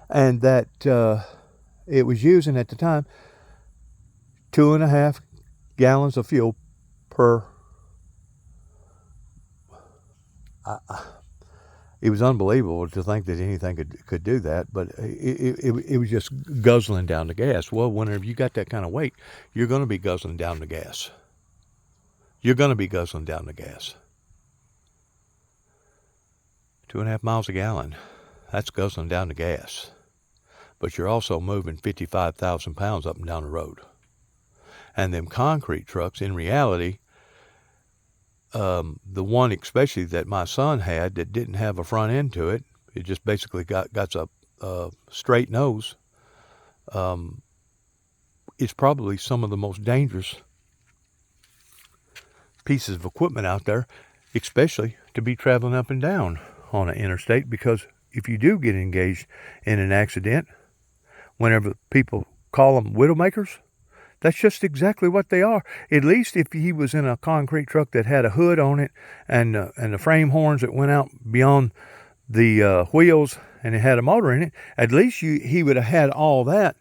Speaker 6: And that it was using at the time 2.5 gallons of fuel per. It was unbelievable to think that anything could do that, but it was just guzzling down the gas. Well, whenever you got that kind of weight, you're going to be guzzling down the gas. You're going to be guzzling down the gas. 2.5 miles a gallon, that's guzzling down the gas. But you're also moving 55,000 pounds up and down the road. And them concrete trucks, in reality, the one especially that my son had that didn't have a front end to it, it just basically got a straight nose. It's probably some of the most dangerous pieces of equipment out there, especially to be traveling up and down on an interstate, because if you do get engaged in an accident, whenever people call them widowmakers, that's just exactly what they are. At least if he was in a concrete truck that had a hood on it and the frame horns that went out beyond the wheels and it had a motor in it, at least he would have had all that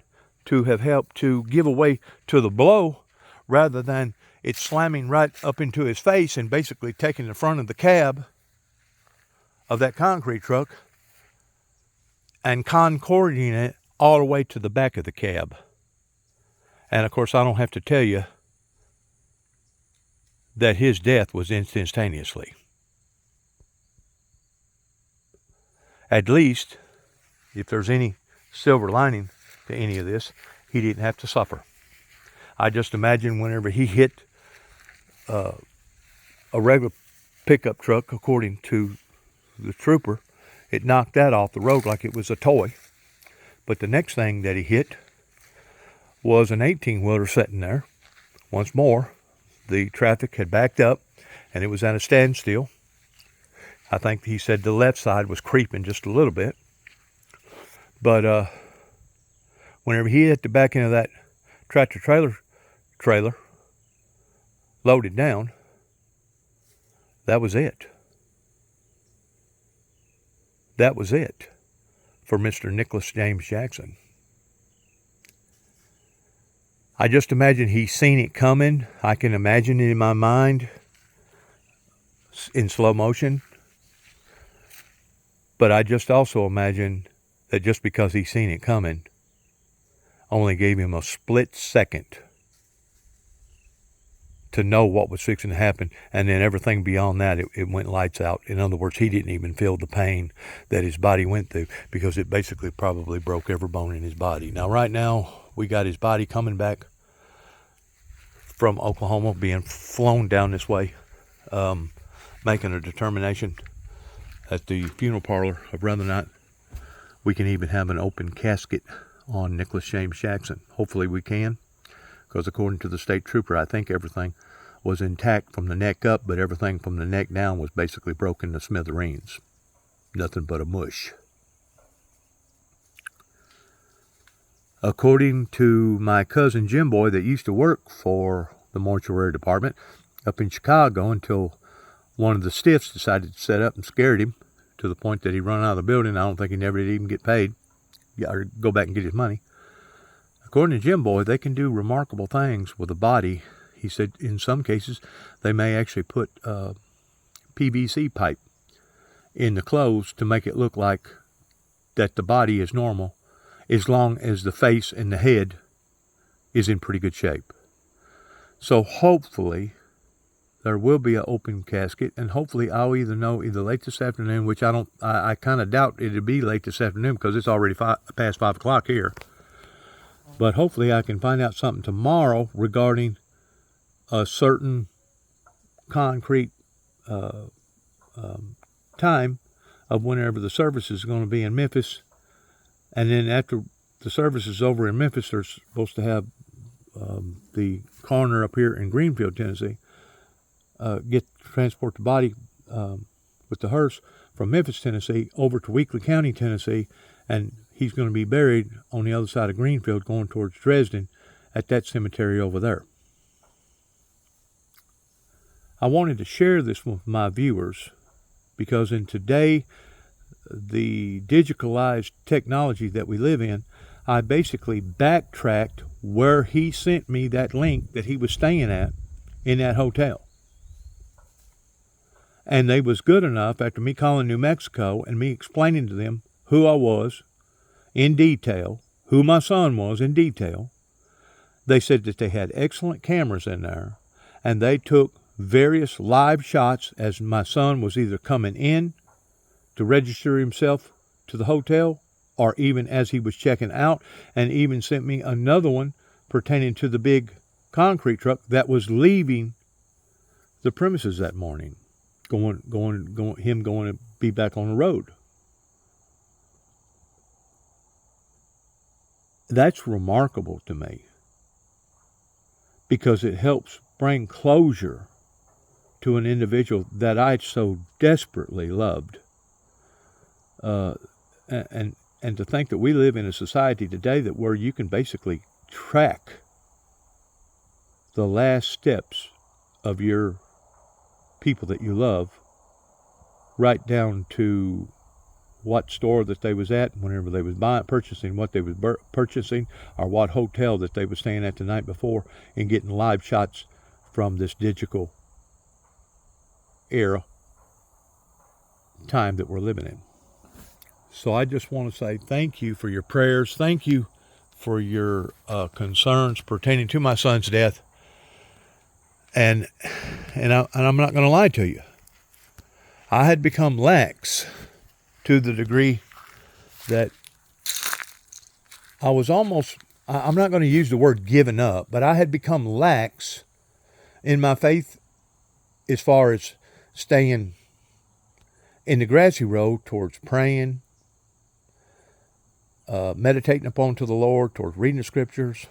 Speaker 6: to have helped to give away to the blow, rather than it slamming right up into his face and basically taking the front of the cab of that concrete truck and concording it all the way to the back of the cab. And of course, I don't have to tell you that his death was instantaneously. At least, if there's any silver lining to any of this, he didn't have to suffer. I just imagine whenever he hit a regular pickup truck, according to the trooper, it knocked that off the road like it was a toy. But the next thing that he hit was an 18-wheeler sitting there. Once more, the traffic had backed up and it was at a standstill. I think he said the left side was creeping just a little bit. But whenever he hit the back end of that tractor trailer, loaded down, that was it. That was it for Mr. Nicholas James Jackson. I just imagine he's seen it coming. I can imagine it in my mind in slow motion. But I just also imagine that just because he's seen it coming only gave him a split second to know what was fixing to happen, and then everything beyond that, it went lights out. In other words, he didn't even feel the pain that his body went through, because it basically probably broke every bone in his body. Now, right now, we got his body coming back from Oklahoma, being flown down this way, making a determination at the funeral parlor of whether or not we can even have an open casket on Nicholas James Jackson. Hopefully we can, because according to the state trooper, I think everything was intact from the neck up, but everything from the neck down was basically broken to smithereens. Nothing but a mush. According to my cousin Jim Boy that used to work for the mortuary department up in Chicago, until one of the stiffs decided to set up and scared him to the point that he run out of the building. I don't think he never did even get paid or go back and get his money. According to Jim Boy, they can do remarkable things with a body. He said in some cases they may actually put PVC pipe in the clothes to make it look like that the body is normal, as long as the face and the head is in pretty good shape. So hopefully there will be an open casket, and hopefully I'll either know either late this afternoon, which I kind of doubt it'll be late this afternoon because it's already past 5 o'clock here. But hopefully I can find out something tomorrow regarding a certain concrete time of whenever the service is going to be in Memphis. And then after the service is over in Memphis, they're supposed to have the coroner up here in Greenfield, Tennessee, transport the body with the hearse from Memphis, Tennessee, over to Weakley County, Tennessee, and he's going to be buried on the other side of Greenfield going towards Dresden at that cemetery over there. I wanted to share this with my viewers because in today, the digitalized technology that we live in, I basically backtracked where he sent me that link that he was staying at in that hotel. And they was good enough, after me calling New Mexico and me explaining to them who I was in detail, who my son was in detail, they said that they had excellent cameras in there, and they took various live shots as my son was either coming in to register himself to the hotel or even as he was checking out, and even sent me another one pertaining to the big concrete truck that was leaving the premises that morning, going to be back on the road. That's remarkable to me because it helps bring closure to an individual that I so desperately loved. And to think that we live in a society today that where you can basically track the last steps of your people that you love, right down to what store that they was at whenever they was purchasing what they was purchasing, or what hotel that they was staying at the night before, and getting live shots from this digital era time that we're living in. So I just want to say thank you for your prayers. Thank you for your concerns pertaining to my son's death. And I'm not going to lie to you. I had become lax to the degree that I was almost, I'm not going to use the word given up, but I had become lax in my faith as far as staying in the grassy road towards praying, meditating upon to the Lord, towards reading the scriptures,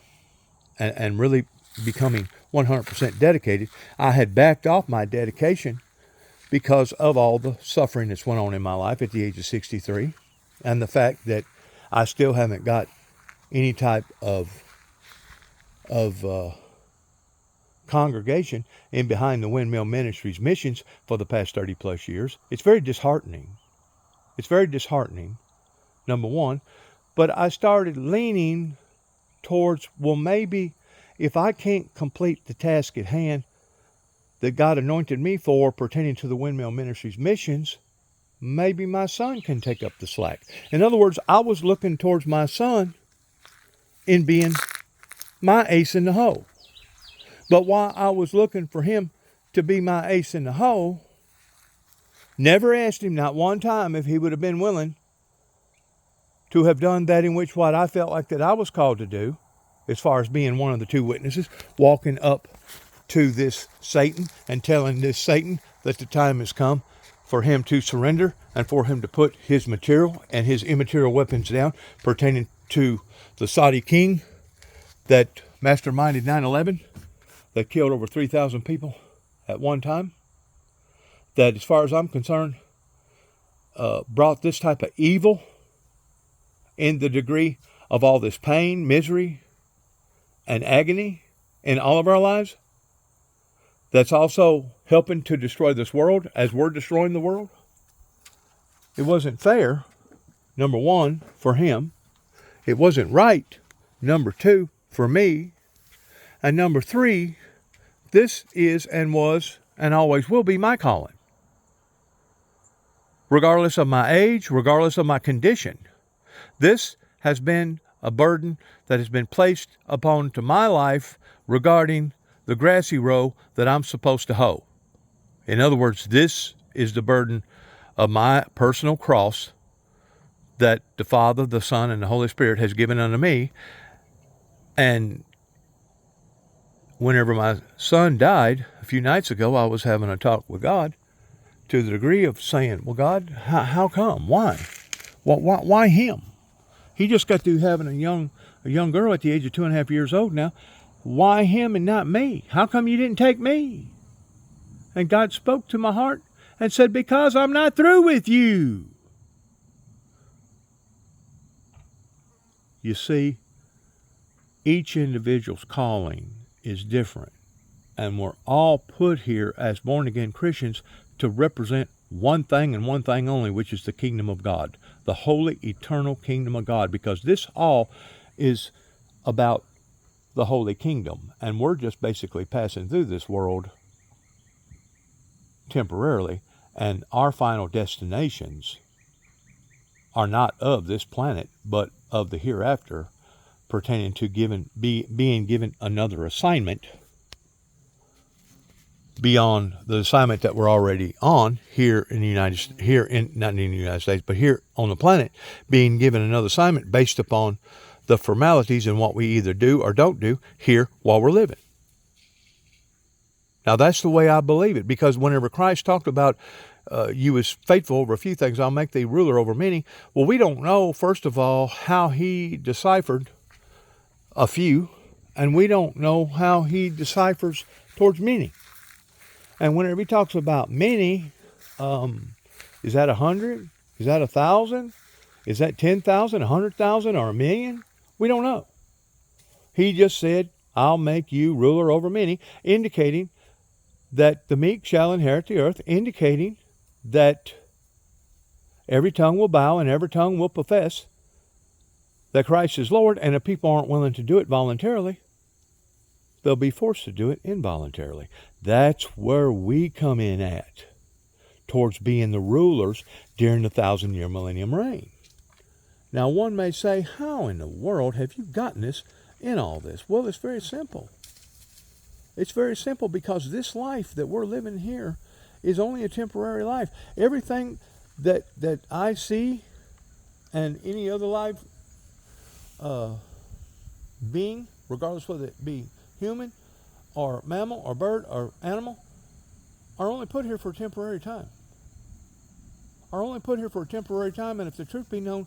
Speaker 6: and really becoming 100% dedicated. I had backed off my dedication because of all the suffering that's went on in my life at the age of 63, and the fact that I still haven't got any type of congregation in behind the Windmill Ministries missions for the past 30 plus years. It's very disheartening. It's very disheartening, number one. But I started leaning towards, well, maybe if I can't complete the task at hand that God anointed me for pertaining to the Windmill Ministries missions, maybe my son can take up the slack. In other words, I was looking towards my son in being my ace in the hole. But while I was looking for him to be my ace in the hole, never asked him not one time if he would have been willing to have done that in which what I felt like that I was called to do, as far as being one of the two witnesses, walking up to this Satan and telling this Satan that the time has come for him to surrender and for him to put his material and his immaterial weapons down pertaining to the Saudi king that masterminded 9/11, that killed over 3,000 people at one time, that as far as I'm concerned brought this type of evil in the degree of all this pain, misery, and agony in all of our lives, that's also helping to destroy this world as we're destroying the world. It wasn't fair, number one, for him. It wasn't right, number two, for me. And number three, this is and was and always will be my calling. Regardless of my age, regardless of my condition. This has been a burden that has been placed upon to my life regarding the grassy row that I'm supposed to hoe. In other words, this is the burden of my personal cross that the Father, the Son, and the Holy Spirit has given unto me. And whenever my son died a few nights ago, I was having a talk with God to the degree of saying, well, God, how come? Why? Why him? He just got through having a young girl at the age of 2.5 years old now. Why him and not me? How come you didn't take me? And God spoke to my heart and said, because I'm not through with you. You see, each individual's calling is different. and we're all put here as born-again Christians to represent one thing and one thing only, which is the kingdom of God, the holy, eternal kingdom of God, because this all is about the holy kingdom, and we're just basically passing through this world temporarily, and our final destinations are not of this planet, but of the hereafter, pertaining to being given another assignment beyond the assignment that we're already on here in the not in the United States, but here on the planet, being given another assignment based upon the formalities and what we either do or don't do here while we're living. Now that's the way I believe it, because whenever Christ talked about you was faithful over a few things, I'll make thee ruler over many. Well, we don't know, first of all, how he deciphered a few, and we don't know how he deciphers towards many. And whenever he talks about many, is that 100? Is that 1,000? Is that 10,000, 100,000, or 1,000,000? We don't know. He just said, I'll make you ruler over many, indicating that the meek shall inherit the earth, indicating that every tongue will bow and every tongue will profess that Christ is Lord, and if people aren't willing to do it voluntarily, they'll be forced to do it involuntarily. That's where we come in at, towards being the rulers during the 1,000-year millennium reign. Now, one may say, how in the world have you gotten this in all this? Well, it's very simple. It's very simple, because this life that we're living here is only a temporary life. Everything that I see and any other life being, regardless whether it be human or mammal or bird or animal, are only put here for a temporary time. Are only put here for a temporary time, and if the truth be known,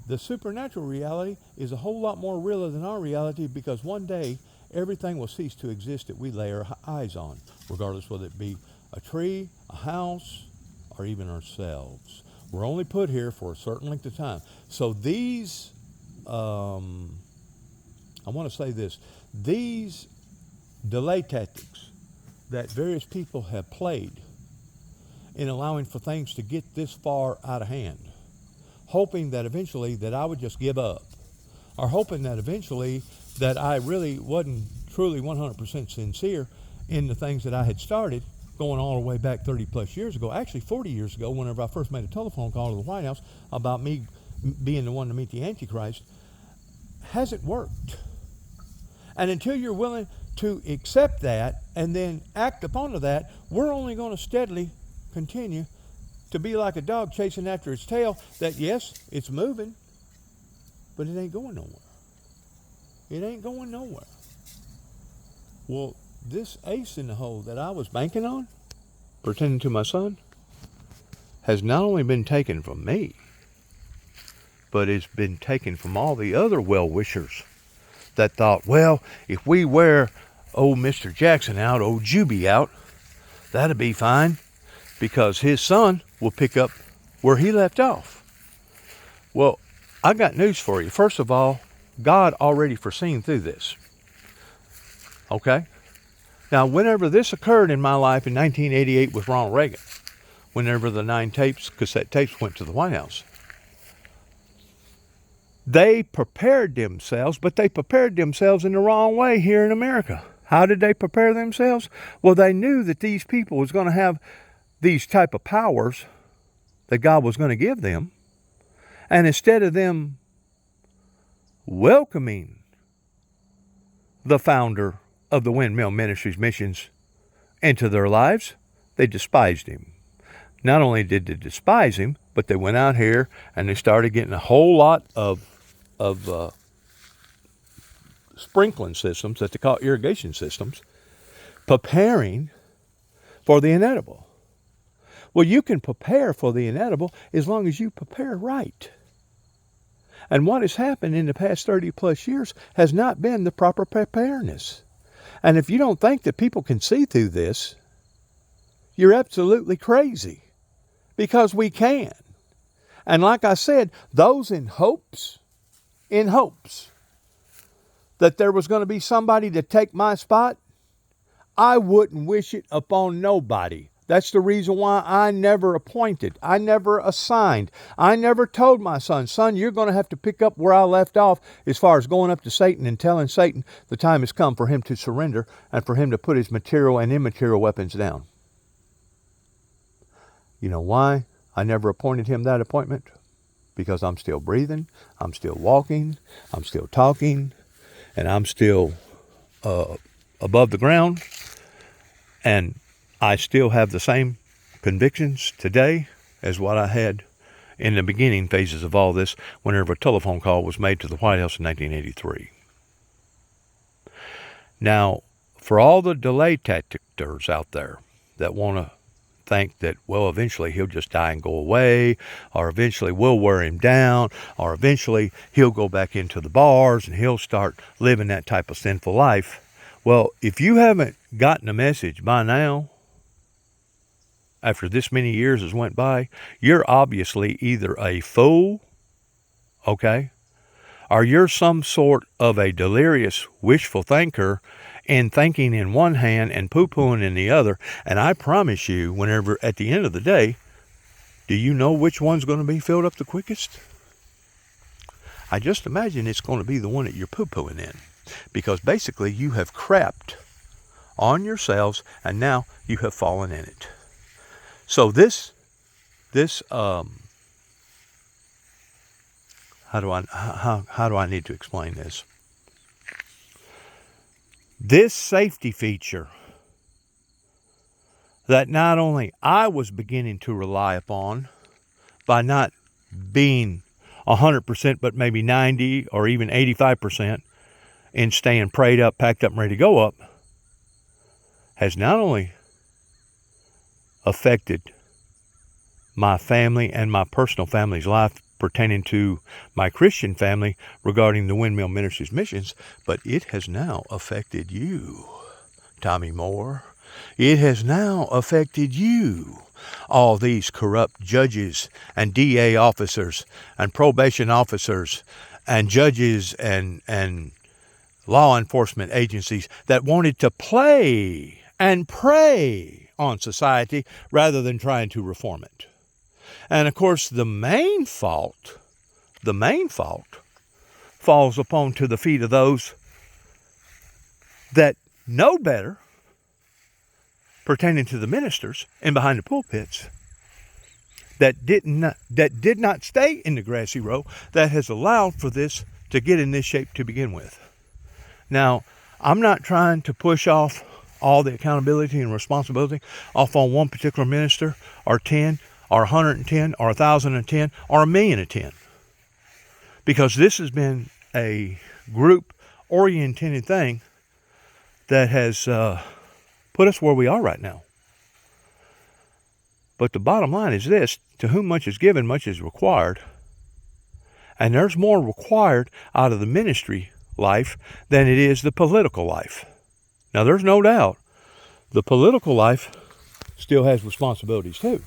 Speaker 6: the supernatural reality is a whole lot more realer than our reality, because one day everything will cease to exist that we lay our eyes on, regardless whether it be a tree, a house, or even ourselves. We're only put here for a certain length of time. So these, I want to say this, these delay tactics that various people have played in allowing for things to get this far out of hand, hoping that eventually that I would just give up, or hoping that eventually that I really wasn't truly 100% sincere in the things that I had started, going all the way back 30 plus years ago, actually 40 years ago, whenever I first made a telephone call to the White House about me being the one to meet the Antichrist, hasn't worked. And until you're willing to accept that and then act upon that, we're only going to steadily continue to be like a dog chasing after its tail, that yes, it's moving, but it ain't going nowhere. It ain't going nowhere. Well, this ace in the hole that I was banking on, pertaining to my son, has not only been taken from me, but it's been taken from all the other well-wishers that thought, well, if we wear old Mr. Jackson out, old Juby out, that'll be fine, because his son will pick up where he left off. Well, I got news for you. First of all, God already foreseen through this. Okay? Now, whenever this occurred in my life in 1988 with Ronald Reagan, whenever the 9 cassette tapes went to the White House, they prepared themselves, but they prepared themselves in the wrong way here in America. How did they prepare themselves? Well, they knew that these people was going to have these type of powers that God was going to give them. And instead of them welcoming the founder of the Windmill Ministries missions into their lives, they despised him. Not only did they despise him, but they went out here and they started getting a whole lot of sprinkling systems that they call irrigation systems, preparing for the inedible. Well, you can prepare for the inedible as long as you prepare right. And what has happened in the past 30 plus years has not been the proper preparedness. And if you don't think that people can see through this, you're absolutely crazy. Because we can. And like I said, those in hopes that there was going to be somebody to take my spot, I wouldn't wish it upon nobody. That's the reason why I never appointed. I never assigned. I never told my son, you're going to have to pick up where I left off as far as going up to Satan and telling Satan the time has come for him to surrender and for him to put his material and immaterial weapons down. You know why I never appointed him that appointment? Because I'm still breathing, I'm still walking, I'm still talking, and I'm still above the ground, and I still have the same convictions today as what I had in the beginning phases of all this whenever a telephone call was made to the White House in 1983. Now, for all the delay tactics out there that want to think that, well, eventually he'll just die and go away, or eventually we'll wear him down, or eventually he'll go back into the bars and he'll start living that type of sinful life. Well, if you haven't gotten a message by now, after this many years has went by, you're obviously either a fool, okay, or you're some sort of a delirious, wishful thinker and thinking in one hand and poo-pooing in the other. And I promise you, whenever, at the end of the day, do you know which one's going to be filled up the quickest? I just imagine it's going to be the one that you're poo-pooing in. Because basically you have crapped on yourselves and now you have fallen in it. So this how do I need to explain this? This safety feature that not only I was beginning to rely upon by not being 100%, but maybe 90 or even 85% in staying prayed up, packed up, and ready to go up, has not only affected my family and my personal family's life pertaining to my Christian family regarding the Windmill Ministries missions, but it has now affected you, Tommy Moore. It has now affected you, all these corrupt judges and DA officers and probation officers and judges and law enforcement agencies that wanted to play and prey on society rather than trying to reform it. And of course, the main fault falls upon to the feet of those that know better pertaining to the ministers and behind the pulpits that did not stay in the grassy row, that has allowed for this to get in this shape to begin with. Now, I'm not trying to push off all the accountability and responsibility off on one particular minister, or 10, or 110, or 1,010, or 1,000,010. Because this has been a group-oriented thing that has put us where we are right now. But the bottom line is this: to whom much is given, much is required. And there's more required out of the ministry life than it is the political life. Now, there's no doubt the political life still has responsibilities too.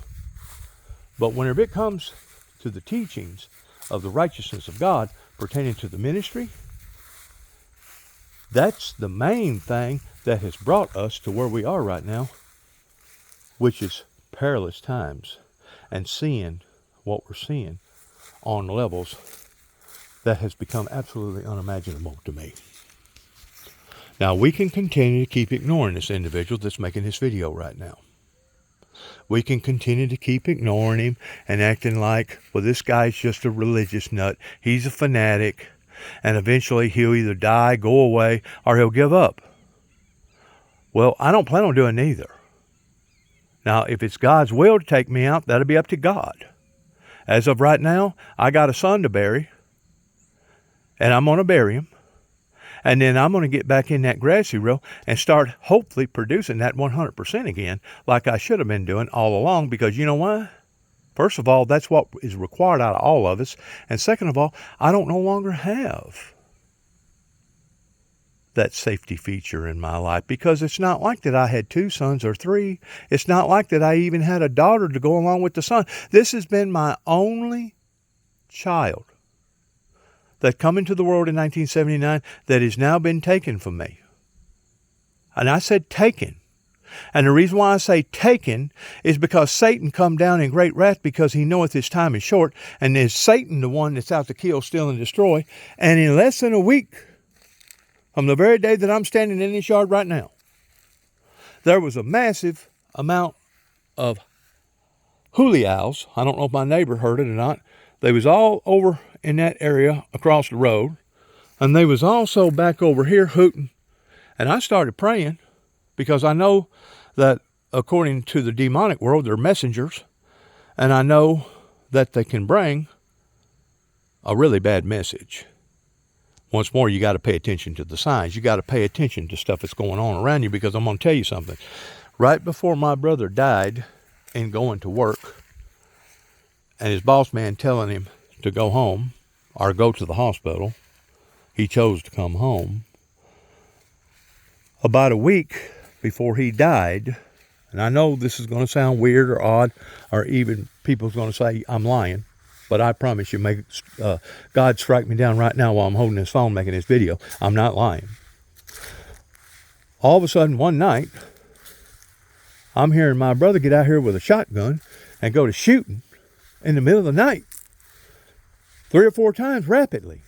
Speaker 6: But whenever it comes to the teachings of the righteousness of God pertaining to the ministry, that's the main thing that has brought us to where we are right now, which is perilous times, and seeing what we're seeing on levels that has become absolutely unimaginable to me. Now, we can continue to keep ignoring this individual that's making this video right now. We can continue to keep ignoring him and acting like, well, this guy's just a religious nut. He's a fanatic, and eventually he'll either die, go away, or he'll give up. Well, I don't plan on doing neither. Now, if it's God's will to take me out, that'll be up to God. As of right now, I got a son to bury, and I'm going to bury him. And then I'm going to get back in that grassy row and start hopefully producing that 100% again, like I should have been doing all along, because you know why? First of all, that's what is required out of all of us. And second of all, I don't no longer have that safety feature in my life, because it's not like that I had 2 sons or 3. It's not like that I even had a daughter to go along with the son. This has been my only child that come into the world in 1979 that has now been taken from me. And I said taken. And the reason why I say taken is because Satan come down in great wrath because he knoweth his time is short. And there's Satan the one that's out to kill, steal, and destroy. And in less than a week, from the very day that I'm standing in this yard right now, there was a massive amount of hoolie owls. I don't know if my neighbor heard it or not. They was all over in that area across the road. And they was also back over here hooting. And I started praying because I know that according to the demonic world, they're messengers. And I know that they can bring a really bad message. Once more, you got to pay attention to the signs. You got to pay attention to stuff that's going on around you, because I'm going to tell you something. Right before my brother died and going to work, and his boss man telling him to go home or go to the hospital, he chose to come home. About a week before he died, and I know this is going to sound weird or odd, or even people's going to say I'm lying, but I promise you, God strike me down right now while I'm holding this phone making this video. I'm not lying. All of a sudden, one night, I'm hearing my brother get out here with a shotgun and go to shooting in the middle of the night, 3 or 4 times rapidly.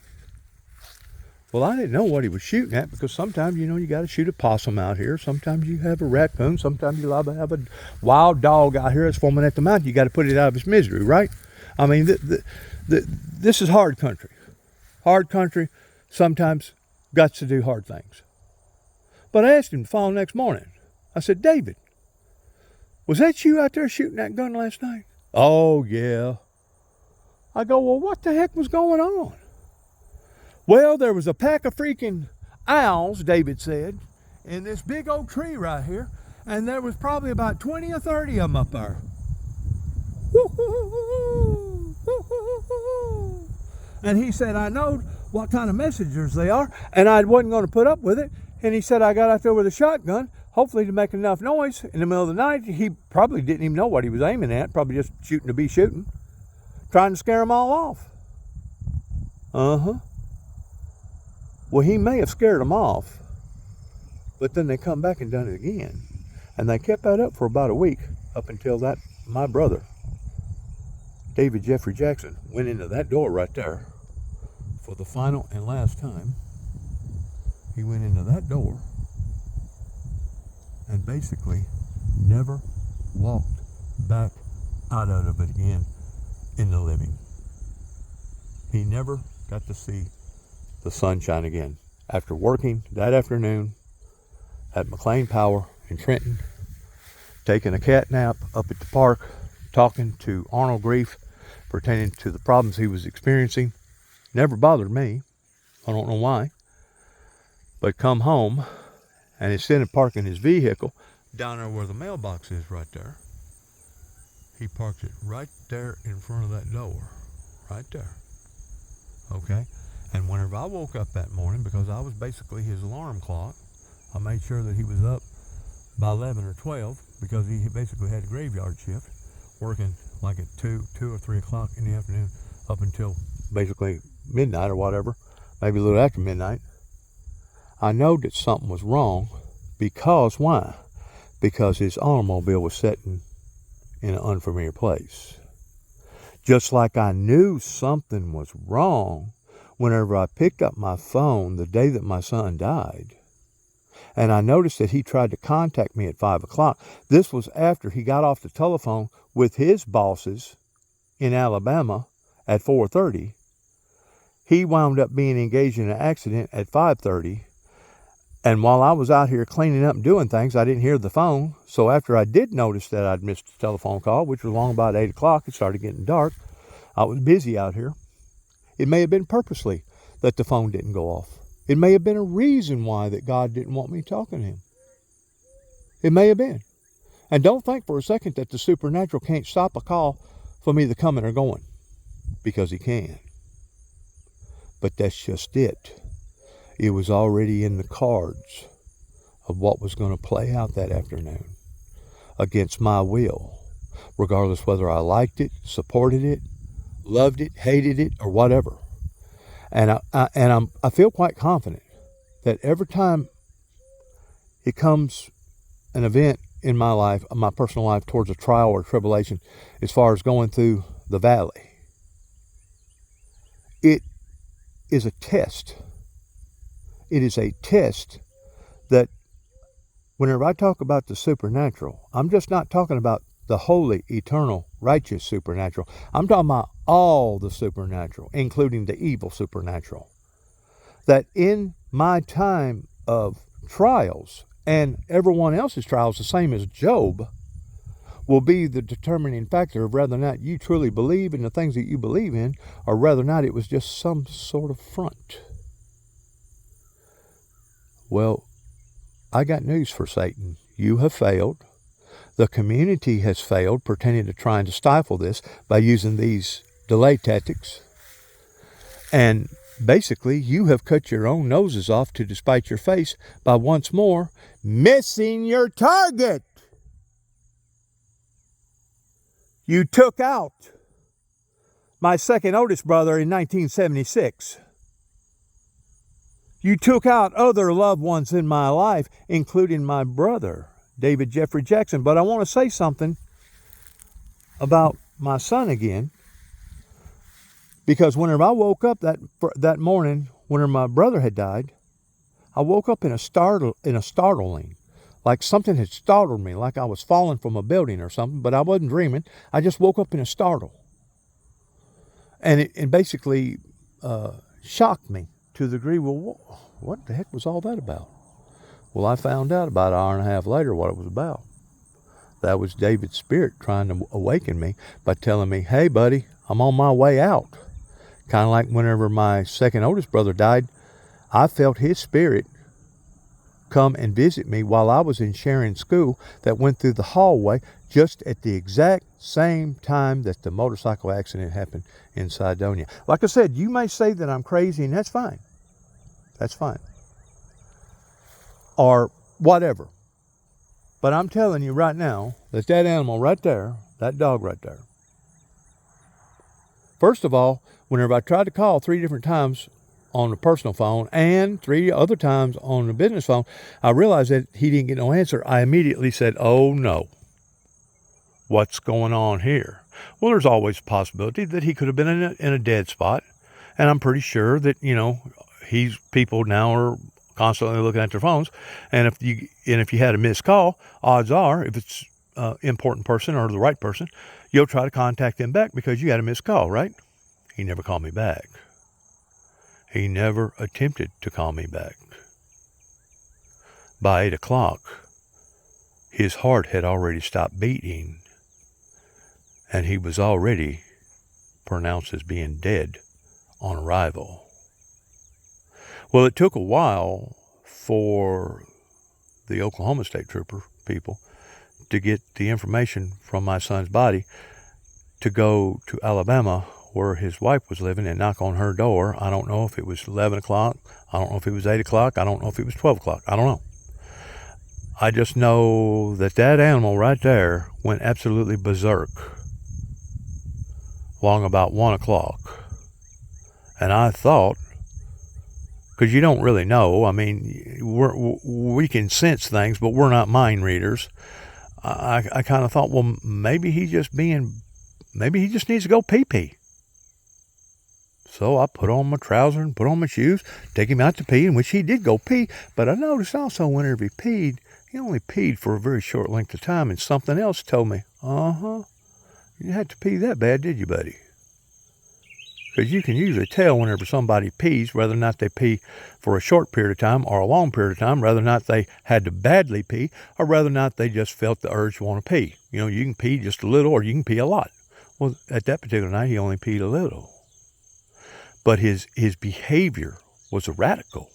Speaker 6: Well, I didn't know what he was shooting at, because sometimes, you got to shoot a possum out here. Sometimes you have a raccoon. Sometimes you have a wild dog out here that's foaming at the mouth. You got to put it out of its misery, right? I mean, this is hard country. Hard country sometimes got to do hard things. But I asked him the following next morning. I said, David, was that you out there shooting that gun last night? Oh, yeah. I go, well, what the heck was going on? Well, there was a pack of freaking owls, David said, in this big old tree right here, and there was probably about 20 or 30 of them up there. And he said, I know what kind of messengers they are, and I wasn't going to put up with it. And he said, I got out there with a shotgun, hopefully to make enough noise in the middle of the night. He probably didn't even know what he was aiming at, probably just shooting to be shooting, trying to scare them all off. Well, he may have scared them off, but then they come back and done it again. And they kept that up for about a week, up until my brother, David Jeffrey Jackson, went into that door right there for the final and last time. He went into that door and basically never walked back out of it again in the living. He never got to see the sunshine again. After working that afternoon at McLean Power in Trenton, taking a cat nap up at the park, talking to Arnold Grief pertaining to the problems he was experiencing, never bothered me. I don't know why. But come home, and instead of parking his vehicle down there where the mailbox is right there, he parked it right there in front of that door. Right there. Okay? And whenever I woke up that morning, because I was basically his alarm clock, I made sure that he was up by 11 or 12, because he basically had a graveyard shift, working like at 2 or 3 o'clock in the afternoon up until basically midnight or whatever, maybe a little after midnight. I know that something was wrong, because why? Because his automobile was sitting in an unfamiliar place. Just like I knew something was wrong whenever I picked up my phone the day that my son died. And I noticed that he tried to contact me at 5 o'clock. This was after he got off the telephone with his bosses in Alabama at 4:30. He wound up being engaged in an accident at 5:30. And while I was out here cleaning up and doing things, I didn't hear the phone. So after I did notice that I'd missed a telephone call, which was long about 8 o'clock, it started getting dark. I was busy out here. It may have been purposely that the phone didn't go off. It may have been a reason why that God didn't want me talking to him. It may have been. And don't think for a second that the supernatural can't stop a call from either coming or going, because he can. But that's just it. It was already in the cards of what was going to play out that afternoon against my will, regardless whether I liked it, supported it, loved it, hated it, or whatever. And I feel quite confident that every time it comes an event in my life, my personal life, towards a trial or tribulation, as far as going through the valley. It is a test. It is a test that whenever I talk about the supernatural, I'm just not talking about the holy, eternal, righteous supernatural. I'm talking about all the supernatural, including the evil supernatural. That in my time of trials, and everyone else's trials, the same as Job, will be the determining factor of whether or not you truly believe in the things that you believe in, or whether or not it was just some sort of front. Well, I got news for Satan. You have failed. The community has failed, pertaining to trying to stifle this by using these delay tactics. And basically, you have cut your own noses off to despite your face by once more missing your target. You took out my second oldest brother in 1976. You took out other loved ones in my life, including my brother, David Jeffrey Jackson. But I want to say something about my son again, because whenever I woke up that morning, whenever my brother had died, I woke up in a startling, like something had startled me, like I was falling from a building or something, but I wasn't dreaming. I just woke up in a startle. And it basically shocked me to the degree, well, what the heck was all that about? Well, I found out about an hour and a half later what it was about. That was David's spirit trying to awaken me by telling me, hey, buddy, I'm on my way out. Kind of like whenever my second oldest brother died, I felt his spirit come and visit me while I was in Sharon School, that went through the hallway just at the exact same time that the motorcycle accident happened in Cydonia. Like I said, you may say that I'm crazy, and that's fine. That's fine. Or whatever. But I'm telling you right now that animal right there, that dog right there, first of all, whenever I tried to call 3 different times on the personal phone and 3 other times on the business phone, I realized that he didn't get no answer. I immediately said, oh no, what's going on here? Well, there's always a possibility that he could have been in a dead spot. And I'm pretty sure that, people now are constantly looking at their phones. And if you had a missed call, odds are, if it's an important person or the right person, you'll try to contact them back because you had a missed call, right? He never called me back. He never attempted to call me back. By 8 o'clock, his heart had already stopped beating, and he was already pronounced as being dead on arrival. Well, it took a while for the Oklahoma State Trooper people to get the information from my son's body to go to Alabama, where his wife was living, and knock on her door. I don't know if it was 11 o'clock. I don't know if it was 8 o'clock. I don't know if it was 12 o'clock. I don't know. I just know that animal right there went absolutely berserk long about 1 o'clock. And I thought, because you don't really know, I mean, we can sense things, but we're not mind readers. I kind of thought, well, maybe he just needs to go pee-pee. So I put on my trousers and put on my shoes, take him out to pee, in which he did go pee. But I noticed also whenever he peed, he only peed for a very short length of time, and something else told me, you didn't have to pee that bad, did you, buddy? Because you can usually tell whenever somebody pees, whether or not they pee for a short period of time or a long period of time, whether or not they had to badly pee, or whether or not they just felt the urge to want to pee. You can pee just a little, or you can pee a lot. Well, at that particular night, he only peed a little. But his behavior was radical.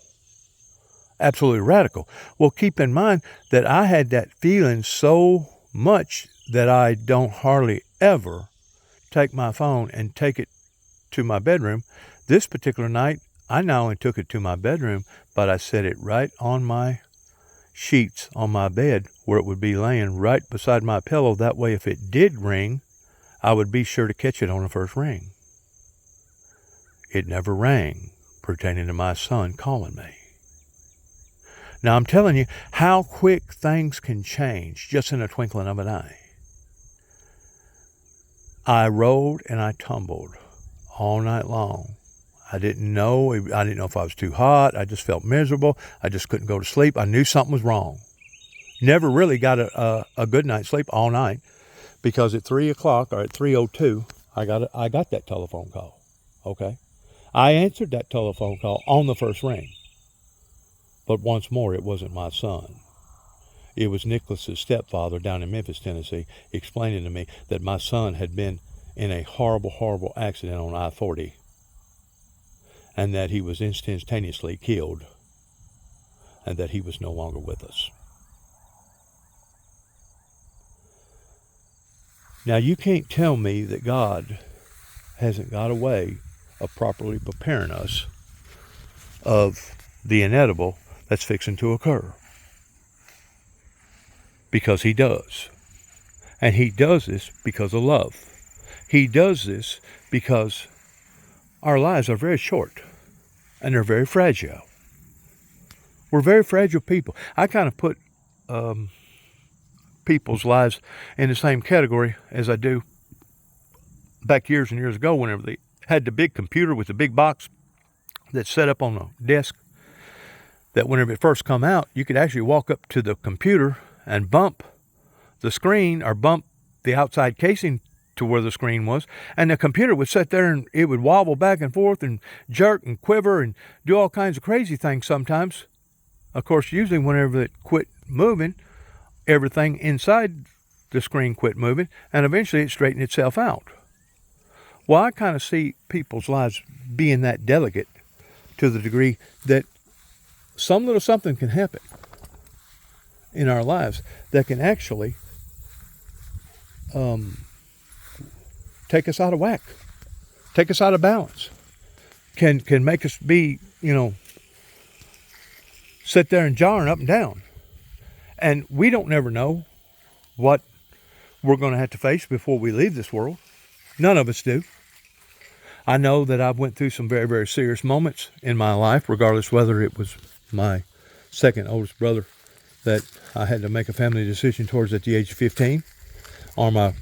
Speaker 6: Absolutely radical. Well, keep in mind that I had that feeling so much that I don't hardly ever take my phone and take it to my bedroom. This particular night, I not only took it to my bedroom, but I set it right on my sheets on my bed, where it would be laying right beside my pillow. That way, if it did ring, I would be sure to catch it on the first ring. It never rang, pertaining to my son calling me. Now, I'm telling you how quick things can change just in a twinkling of an eye. I rode and I tumbled all night long. I didn't know if I was too hot. I just felt miserable. I just couldn't go to sleep. I knew something was wrong. Never really got a good night's sleep all night, because at 3 o'clock, or at 3:02, I got that telephone call. Okay, I answered that telephone call on the first ring. But once more, it wasn't my son. It was Nicholas's stepfather down in Memphis, Tennessee, explaining to me that my son had been in a horrible, horrible accident on I-40, and that he was instantaneously killed, and that he was no longer with us. Now, you can't tell me that God hasn't got a way of properly preparing us of the inedible that's fixing to occur. Because he does. And he does this because of love. He does this because our lives are very short and they're very fragile. We're very fragile people. I kind of put people's lives in the same category as I do back years and years ago, whenever they had the big computer with the big box that's set up on a desk, that whenever it first come out, you could actually walk up to the computer and bump the screen or bump the outside casing to where the screen was, and the computer would sit there and it would wobble back and forth and jerk and quiver and do all kinds of crazy things sometimes. Of course, usually whenever it quit moving, everything inside the screen quit moving, and eventually it straightened itself out. Well, I kind of see people's lives being that delicate to the degree that some little something can happen in our lives that can actually take us out of whack, take us out of balance, can make us be, sit there and jarring up and down. And we don't never know what we're going to have to face before we leave this world. None of us do. I know that I've went through some very, very serious moments in my life, regardless whether it was my second oldest brother that I had to make a family decision towards at the age of 15, or my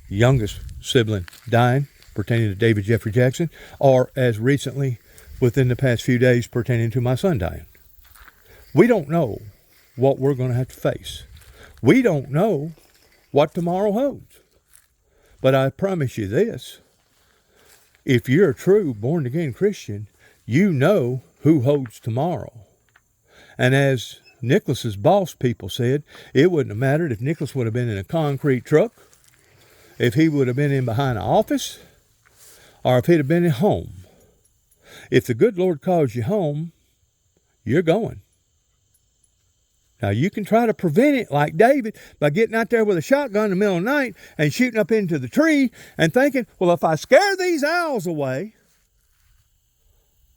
Speaker 6: youngest sibling dying, pertaining to David Jeffrey Jackson, or as recently, within the past few days, pertaining to my son dying. We don't know what we're going to have to face. We don't know what tomorrow holds. But I promise you this, if you're a true born-again Christian, you know who holds tomorrow. And as Nicholas's boss people said, it wouldn't have mattered if Nicholas would have been in a concrete truck, if he would have been in behind an office, or if he'd have been at home. If the good Lord calls you home, you're going. Now, you can try to prevent it like David by getting out there with a shotgun in the middle of the night and shooting up into the tree and thinking, well, if I scare these owls away,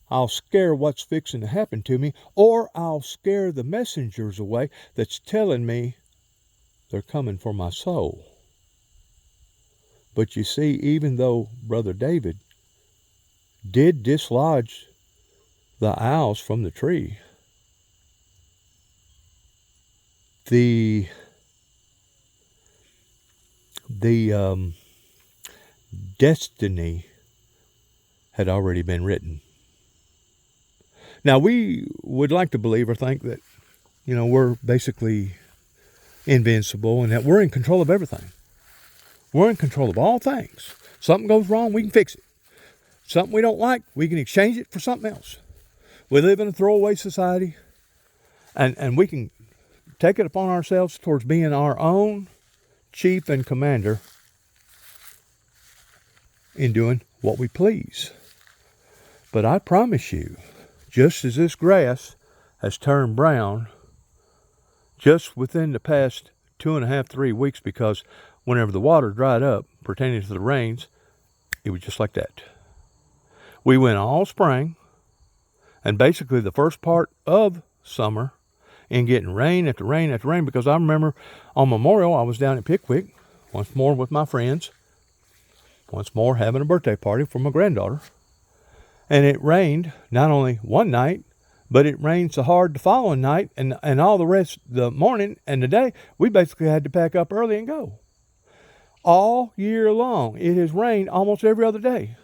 Speaker 6: I'll scare what's fixing to happen to me, or I'll scare the messengers away that's telling me they're coming for my soul. But you see, even though Brother David did dislodge the owls from the tree, the destiny had already been written. Now, we would like to believe or think that, we're basically invincible and that we're in control of everything. We're in control of all things. Something goes wrong, we can fix it. Something we don't like, we can exchange it for something else. We live in a throwaway society, and we can take it upon ourselves towards being our own chief and commander in doing what we please. But I promise you, just as this grass has turned brown just within the past 2.5, 3 weeks, because whenever the water dried up pertaining to the rains, it was just like that. We went all spring and basically the first part of summer in getting rain after rain after rain, because I remember on Memorial I was down at Pickwick once more with my friends, once more having a birthday party for my granddaughter, and it rained not only one night But it rained so hard the following night and all the rest of the morning and the day, we basically had to pack up early and go. All year long, it has rained almost every other day.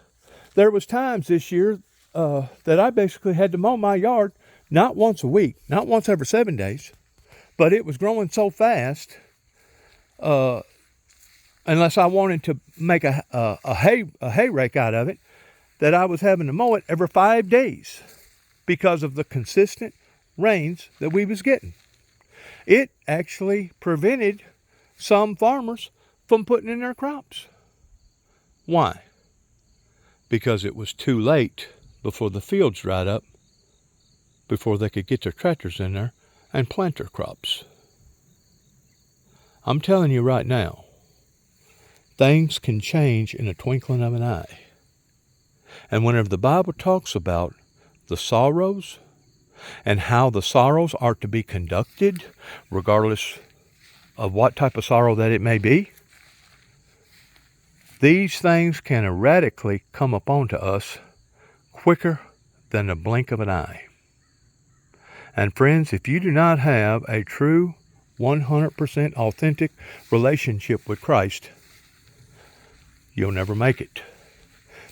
Speaker 6: There was times this year that I basically had to mow my yard not once a week, not once every 7 days, but it was growing so fast, unless I wanted to make a hay rake out of it, that I was having to mow it every 5 days because of the consistent rains that we was getting. It actually prevented some farmers from putting in their crops. Why? Because it was too late before the fields dried up, before they could get their tractors in there and plant their crops. I'm telling you right now, things can change in a twinkling of an eye. And whenever the Bible talks about the sorrows and how the sorrows are to be conducted, regardless of what type of sorrow that it may be, these things can erratically come upon to us quicker than the blink of an eye. And friends, if you do not have a true 100% authentic relationship with Christ, you'll never make it.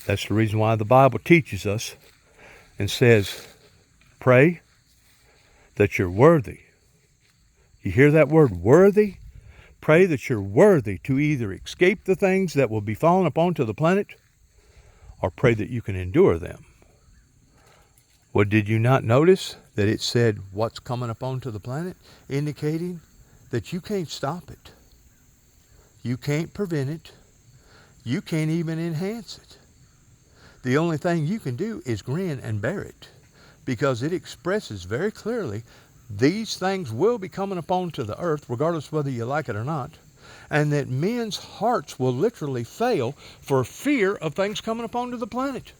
Speaker 6: That's the reason why the Bible teaches us and says, pray that you're worthy. You hear that word, worthy? Pray that you're worthy to either escape the things that will be falling upon to the planet, or pray that you can endure them. Well, did you not notice that it said what's coming upon to the planet, indicating that you can't stop it. You can't prevent it. You can't even enhance it. The only thing you can do is grin and bear it, because it expresses very clearly these things will be coming upon to the earth, regardless whether you like it or not, and that men's hearts will literally fail for fear of things coming upon to the planet.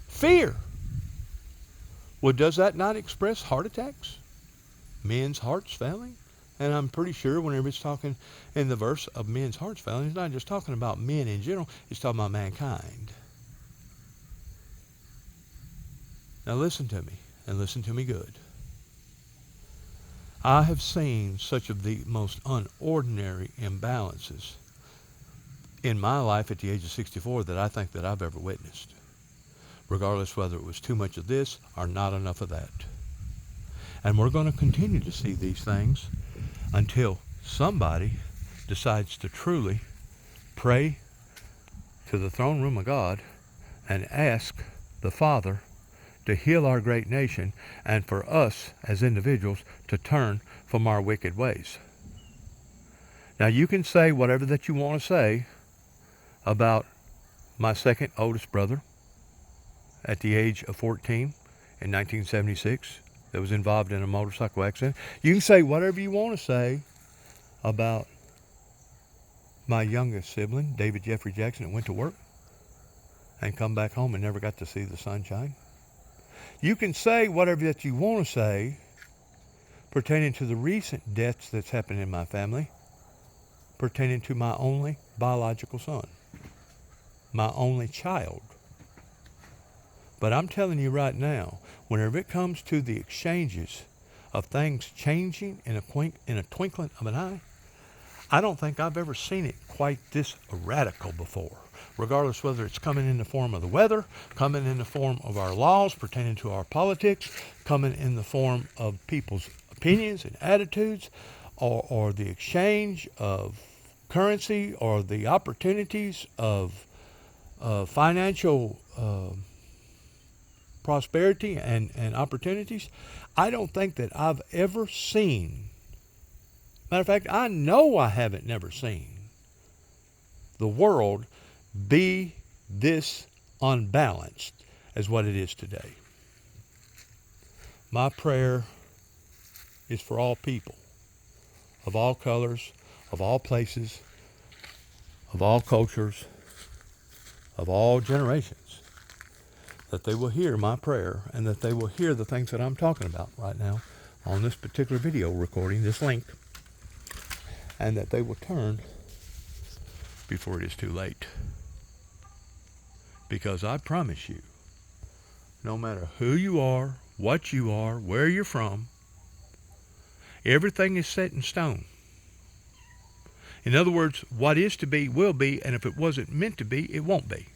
Speaker 6: Fear. Well, does that not express heart attacks? Men's hearts failing? And I'm pretty sure whenever it's talking in the verse of men's hearts failing, it's not just talking about men in general, it's talking about mankind. Now listen to me, and listen to me good. I have seen such of the most unordinary imbalances in my life at the age of 64 that I think that I've ever witnessed, regardless whether it was too much of this or not enough of that. And we're going to continue to see these things until somebody decides to truly pray to the throne room of God and ask the Father to heal our great nation, and for us as individuals to turn from our wicked ways. Now you can say whatever that you want to say about my second oldest brother at the age of 14 in 1976 that was involved in a motorcycle accident. You can say whatever you want to say about my youngest sibling, David Jeffrey Jackson, that went to work and come back home and never got to see the sunshine. You can say whatever that you want to say pertaining to the recent deaths that's happened in my family, pertaining to my only biological son, my only child. But I'm telling you right now, whenever it comes to the exchanges of things changing in a twinkling of an eye, I don't think I've ever seen it quite this radical before. Regardless whether it's coming in the form of the weather, coming in the form of our laws pertaining to our politics, coming in the form of people's opinions and attitudes, or the exchange of currency, or the opportunities of financial prosperity and opportunities. I don't think that I've ever seen, matter of fact, I know I haven't never seen the world be this unbalanced as what it is today. My prayer is for all people, of all colors, of all places, of all cultures, of all generations, that they will hear my prayer, and that they will hear the things that I'm talking about right now on this particular video recording, this link, and that they will turn before it is too late. Because I promise you, no matter who you are, what you are, where you're from. Everything is set in stone. In other words, what is to be will be, and if it wasn't meant to be, it won't be.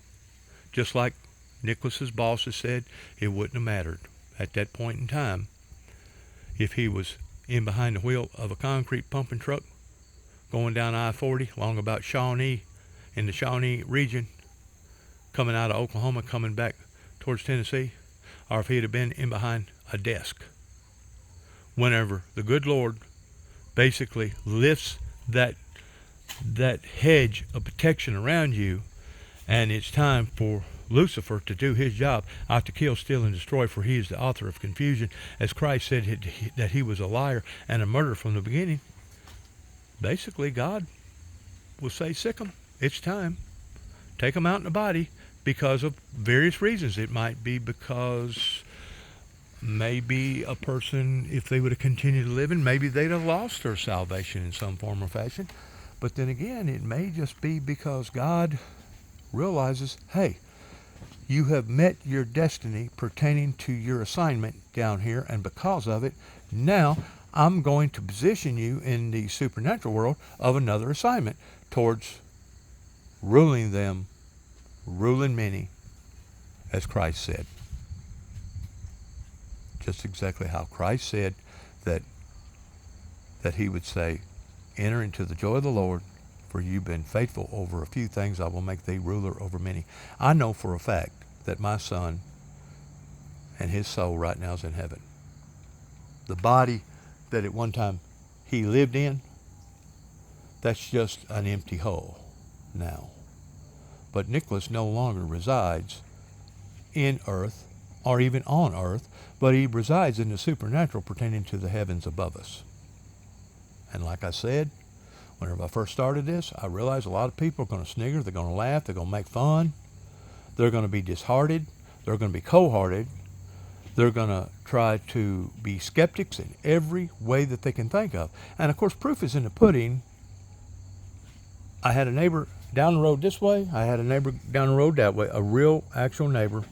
Speaker 6: Just like Nicholas's boss has said, it wouldn't have mattered at that point in time if he was in behind the wheel of a concrete pumping truck going down I-40 along about Shawnee, in the Shawnee region, coming out of Oklahoma, coming back towards Tennessee, or if he'd have been in behind a desk. Whenever the good Lord basically lifts that hedge of protection around you, and it's time for Lucifer to do his job, out to kill, steal, and destroy, for he is the author of confusion, as Christ said that he was a liar and a murderer from the beginning. Basically, God will say, sick 'em. It's time. Take them out in the body because of various reasons. It might be because maybe a person, if they would have continued living, maybe they'd have lost their salvation in some form or fashion. But then again, it may just be because God realizes, hey, you have met your destiny pertaining to your assignment down here, and because of it, now I'm going to position you in the supernatural world of another assignment towards ruling them, ruling many, as Christ said. Just exactly how Christ said that he would say, enter into the joy of the Lord, for you've been faithful over a few things, I will make thee ruler over many. I know for a fact that my son and his soul right now is in heaven. The body that at one time he lived in, that's just an empty hull now. But Nicholas no longer resides in earth or even on earth, but he resides in the supernatural pertaining to the heavens above us. And like I said, whenever I first started this, I realized a lot of people are going to snigger, they're going to laugh, they're going to make fun, they're going to be disheartened, they're going to be cold-hearted, they're going to try to be skeptics in every way that they can think of. And of course, proof is in the pudding. I had a neighbor down the road this way, I had a neighbor down the road that way, a real actual neighbor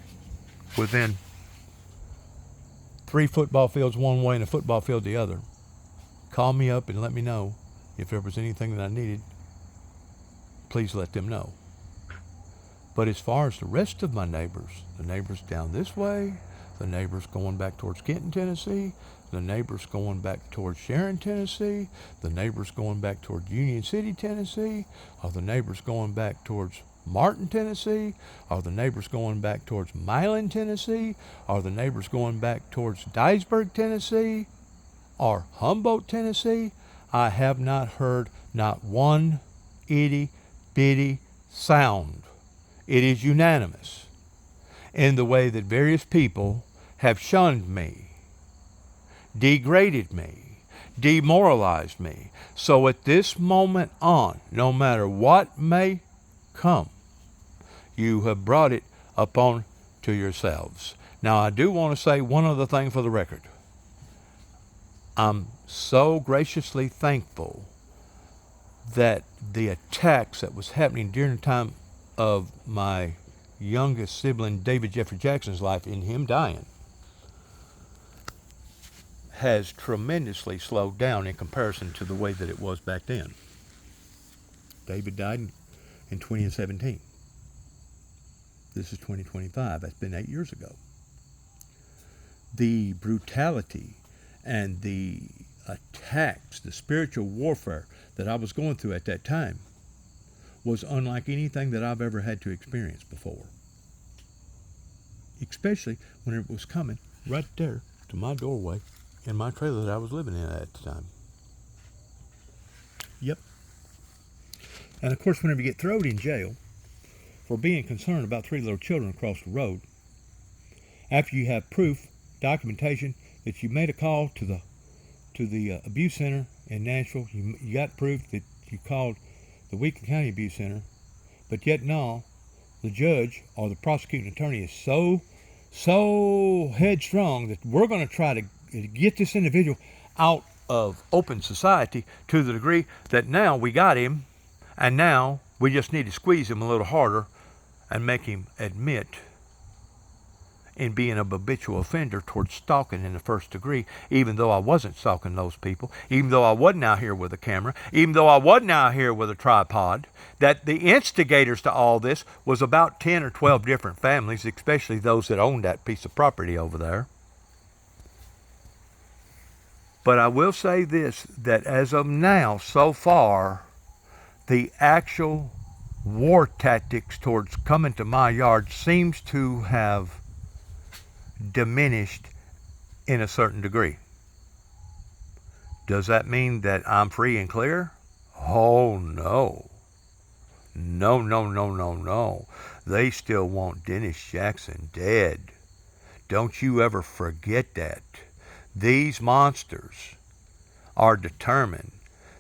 Speaker 6: within 3 football fields one way and a football field the other. Call me up and let me know if there was anything that I needed. Please let them know. But as far as the rest of my neighbors, the neighbors down this way, the neighbors going back towards Kenton, Tennessee, the neighbors going back towards Sharon, Tennessee, the neighbors going back towards Union City, Tennessee, or the neighbors going back towards Martin, Tennessee, or the neighbors going back towards Milan, Tennessee, or the neighbors going back towards Dyersburg, Tennessee, or Humboldt, Tennessee, I have not heard not one itty-bitty sound. It is unanimous in the way that various people have shunned me, degraded me, demoralized me. So at this moment on, no matter what may come, you have brought it upon to yourselves. Now, I do want to say one other thing for the record. I'm so graciously thankful that the attacks that was happening during the time of my youngest sibling, David Jeffrey Jackson's life, in him dying, has tremendously slowed down in comparison to the way that it was back then. David died in 2017. This is 2025. That's been 8 years ago. The brutality and the attacks, the spiritual warfare that I was going through at that time was unlike anything that I've ever had to experience before. Especially when it was coming right there to my doorway in my trailer that I was living in at the time. Yep. And of course, whenever you get thrown in jail for being concerned about 3 little children across the road, after you have proof, documentation that you made a call to the abuse center in Nashville, you got proof that you called the Wheaton County Abuse Center, but yet now the judge or the prosecuting attorney is so headstrong that we're going to try to get this individual out of open society to the degree that now we got him, and now we just need to squeeze him a little harder and make him admit in being a habitual offender towards stalking in the first degree, even though I wasn't stalking those people, even though I wasn't out here with a camera, even though I wasn't out here with a tripod, that the instigators to all this was about 10 or 12 different families, especially those that owned that piece of property over there. But I will say this, that as of now, so far, the actual war tactics towards coming to my yard seems to have diminished in a certain degree. Does that mean that I'm free and clear? Oh, no. No, no, no, no, no. They still want Dennis Jackson dead. Don't you ever forget that. These monsters are determined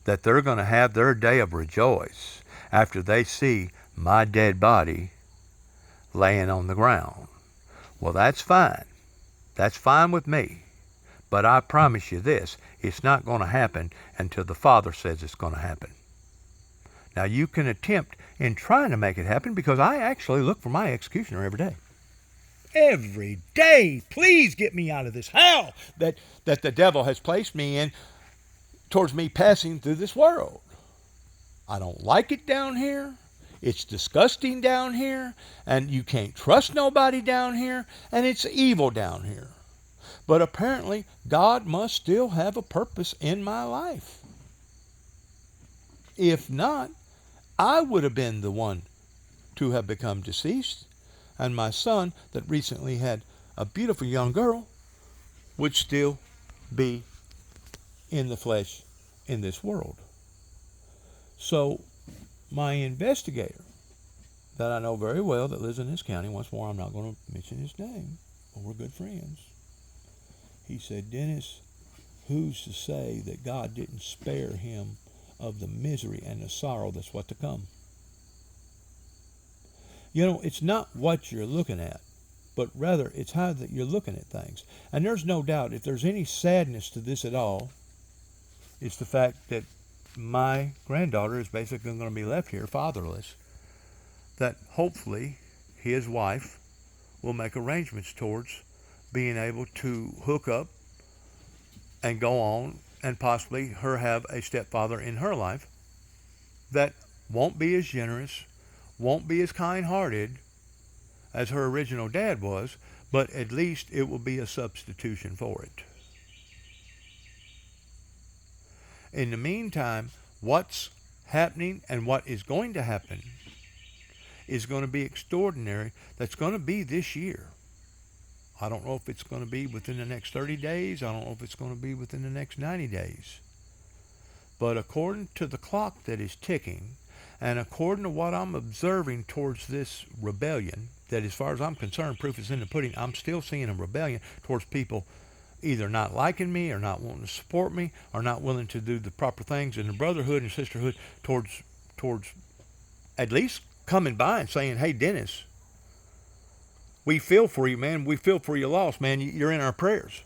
Speaker 6: that they're going to have their day of rejoice after they see my dead body laying on the ground. Well, that's fine. That's fine with me. But I promise you this, it's not going to happen until the Father says it's going to happen. Now, you can attempt in trying to make it happen, because I actually look for my executioner every day. Every day. Please get me out of this hell that the devil has placed me in towards me passing through this world. I don't like it down here. It's disgusting down here, and you can't trust nobody down here, and it's evil down here. But apparently, God must still have a purpose in my life. If not, I would have been the one to have become deceased, and my son, that recently had a beautiful young girl, would still be in the flesh in this world. So, my investigator, that I know very well, that lives in this county, once more, I'm not going to mention his name, but we're good friends. He said, Dennis, who's to say that God didn't spare him of the misery and the sorrow that's what to come? You know, it's not what you're looking at, but rather it's how that you're looking at things. And there's no doubt, if there's any sadness to this at all, it's the fact that my granddaughter is basically going to be left here fatherless, that hopefully his wife will make arrangements towards being able to hook up and go on and possibly her have a stepfather in her life that won't be as generous, won't be as kind-hearted as her original dad was, but at least it will be a substitution for it. In the meantime, what's happening and what is going to happen is going to be extraordinary. That's going to be this year. I don't know if it's going to be within the next 30 days. I don't know if it's going to be within the next 90 days. But according to the clock that is ticking, and according to what I'm observing towards this rebellion, that as far as I'm concerned, proof is in the pudding, I'm still seeing a rebellion towards people either not liking me or not wanting to support me or not willing to do the proper things in the brotherhood and sisterhood towards at least coming by and saying, hey, Dennis, we feel for you, man. We feel for your loss, man. You're in our prayers.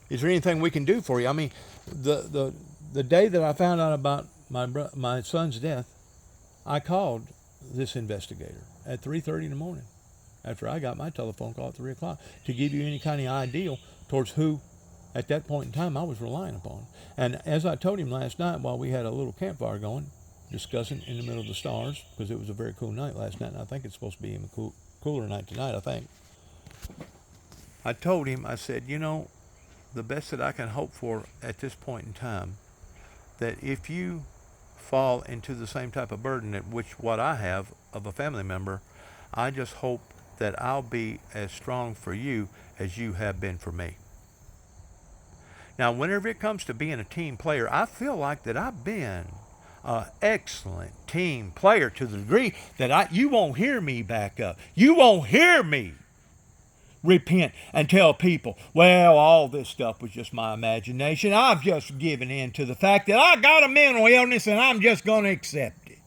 Speaker 6: Is there anything we can do for you? I mean, the day that I found out about my son's death, I called this investigator at 3:30 in the morning after I got my telephone call at 3 o'clock to give you any kind of idea towards who, at that point in time, I was relying upon. And as I told him last night while we had a little campfire going, discussing in the middle of the stars, because it was a very cool night last night, and I think it's supposed to be even cooler night tonight, I think. I told him, I said, you know, the best that I can hope for at this point in time, that if you fall into the same type of burden that what I have of a family member, I just hope that I'll be as strong for you as you have been for me. Now, whenever it comes to being a team player, I feel like that I've been an excellent team player to the degree that you won't hear me back up. You won't hear me repent and tell people, well, all this stuff was just my imagination. I've just given in to the fact that I got a mental illness and I'm just going to accept it.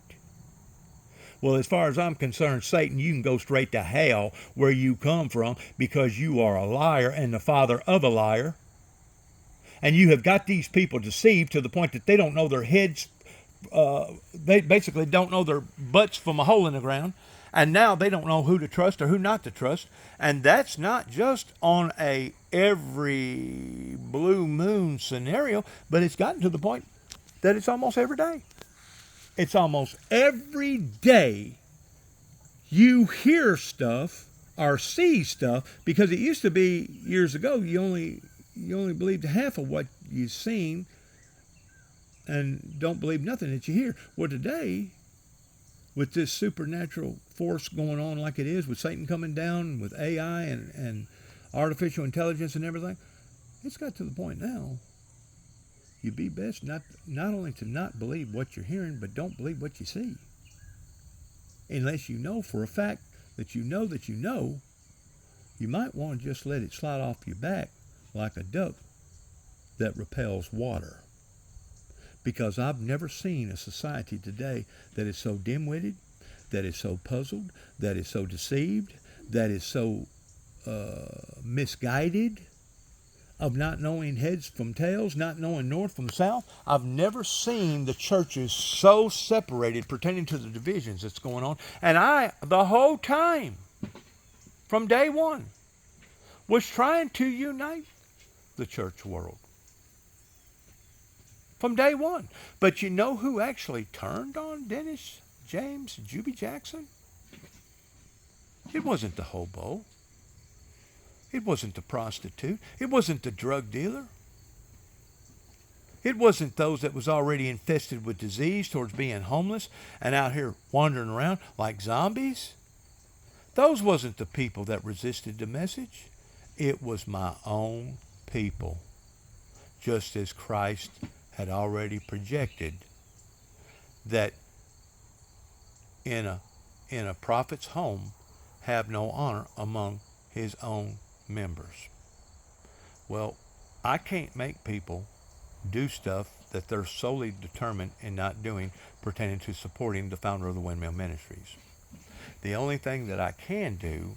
Speaker 6: Well, as far as I'm concerned, Satan, you can go straight to hell where you come from, because you are a liar and the father of a liar. And you have got these people deceived to the point that they don't know their heads, they basically don't know their butts from a hole in the ground. And now they don't know who to trust or who not to trust. And that's not just on a every blue moon scenario, but it's gotten to the point that it's almost every day. It's almost every day you hear stuff or see stuff, because it used to be years ago you only believed half of what you've seen and don't believe nothing that you hear. Well, today, with this supernatural force going on like it is, with Satan coming down, with AI and artificial intelligence and everything, it's got to the point now you'd be best not only to not believe what you're hearing, but don't believe what you see. Unless you know for a fact that you know, you might want to just let it slide off your back like a duck that repels water. Because I've never seen a society today that is so dim-witted, that is so puzzled, that is so deceived, that is so misguided, of not knowing heads from tails, not knowing north from south. I've never seen the churches so separated pertaining to the divisions that's going on. And I, the whole time, from day one, was trying to unite the church world. From day one. But you know who actually turned on Dennis James Juby Jackson? It wasn't the hobo. It wasn't the prostitute. It wasn't the drug dealer. It wasn't those that was already infested with disease towards being homeless and out here wandering around like zombies. Those wasn't the people that resisted the message. It was my own people. Just as Christ had already projected that in a prophet's home have no honor among his own members. Well, I can't make people do stuff that they're solely determined in not doing pertaining to supporting the founder of the Windmill Ministries. The only thing that I can do,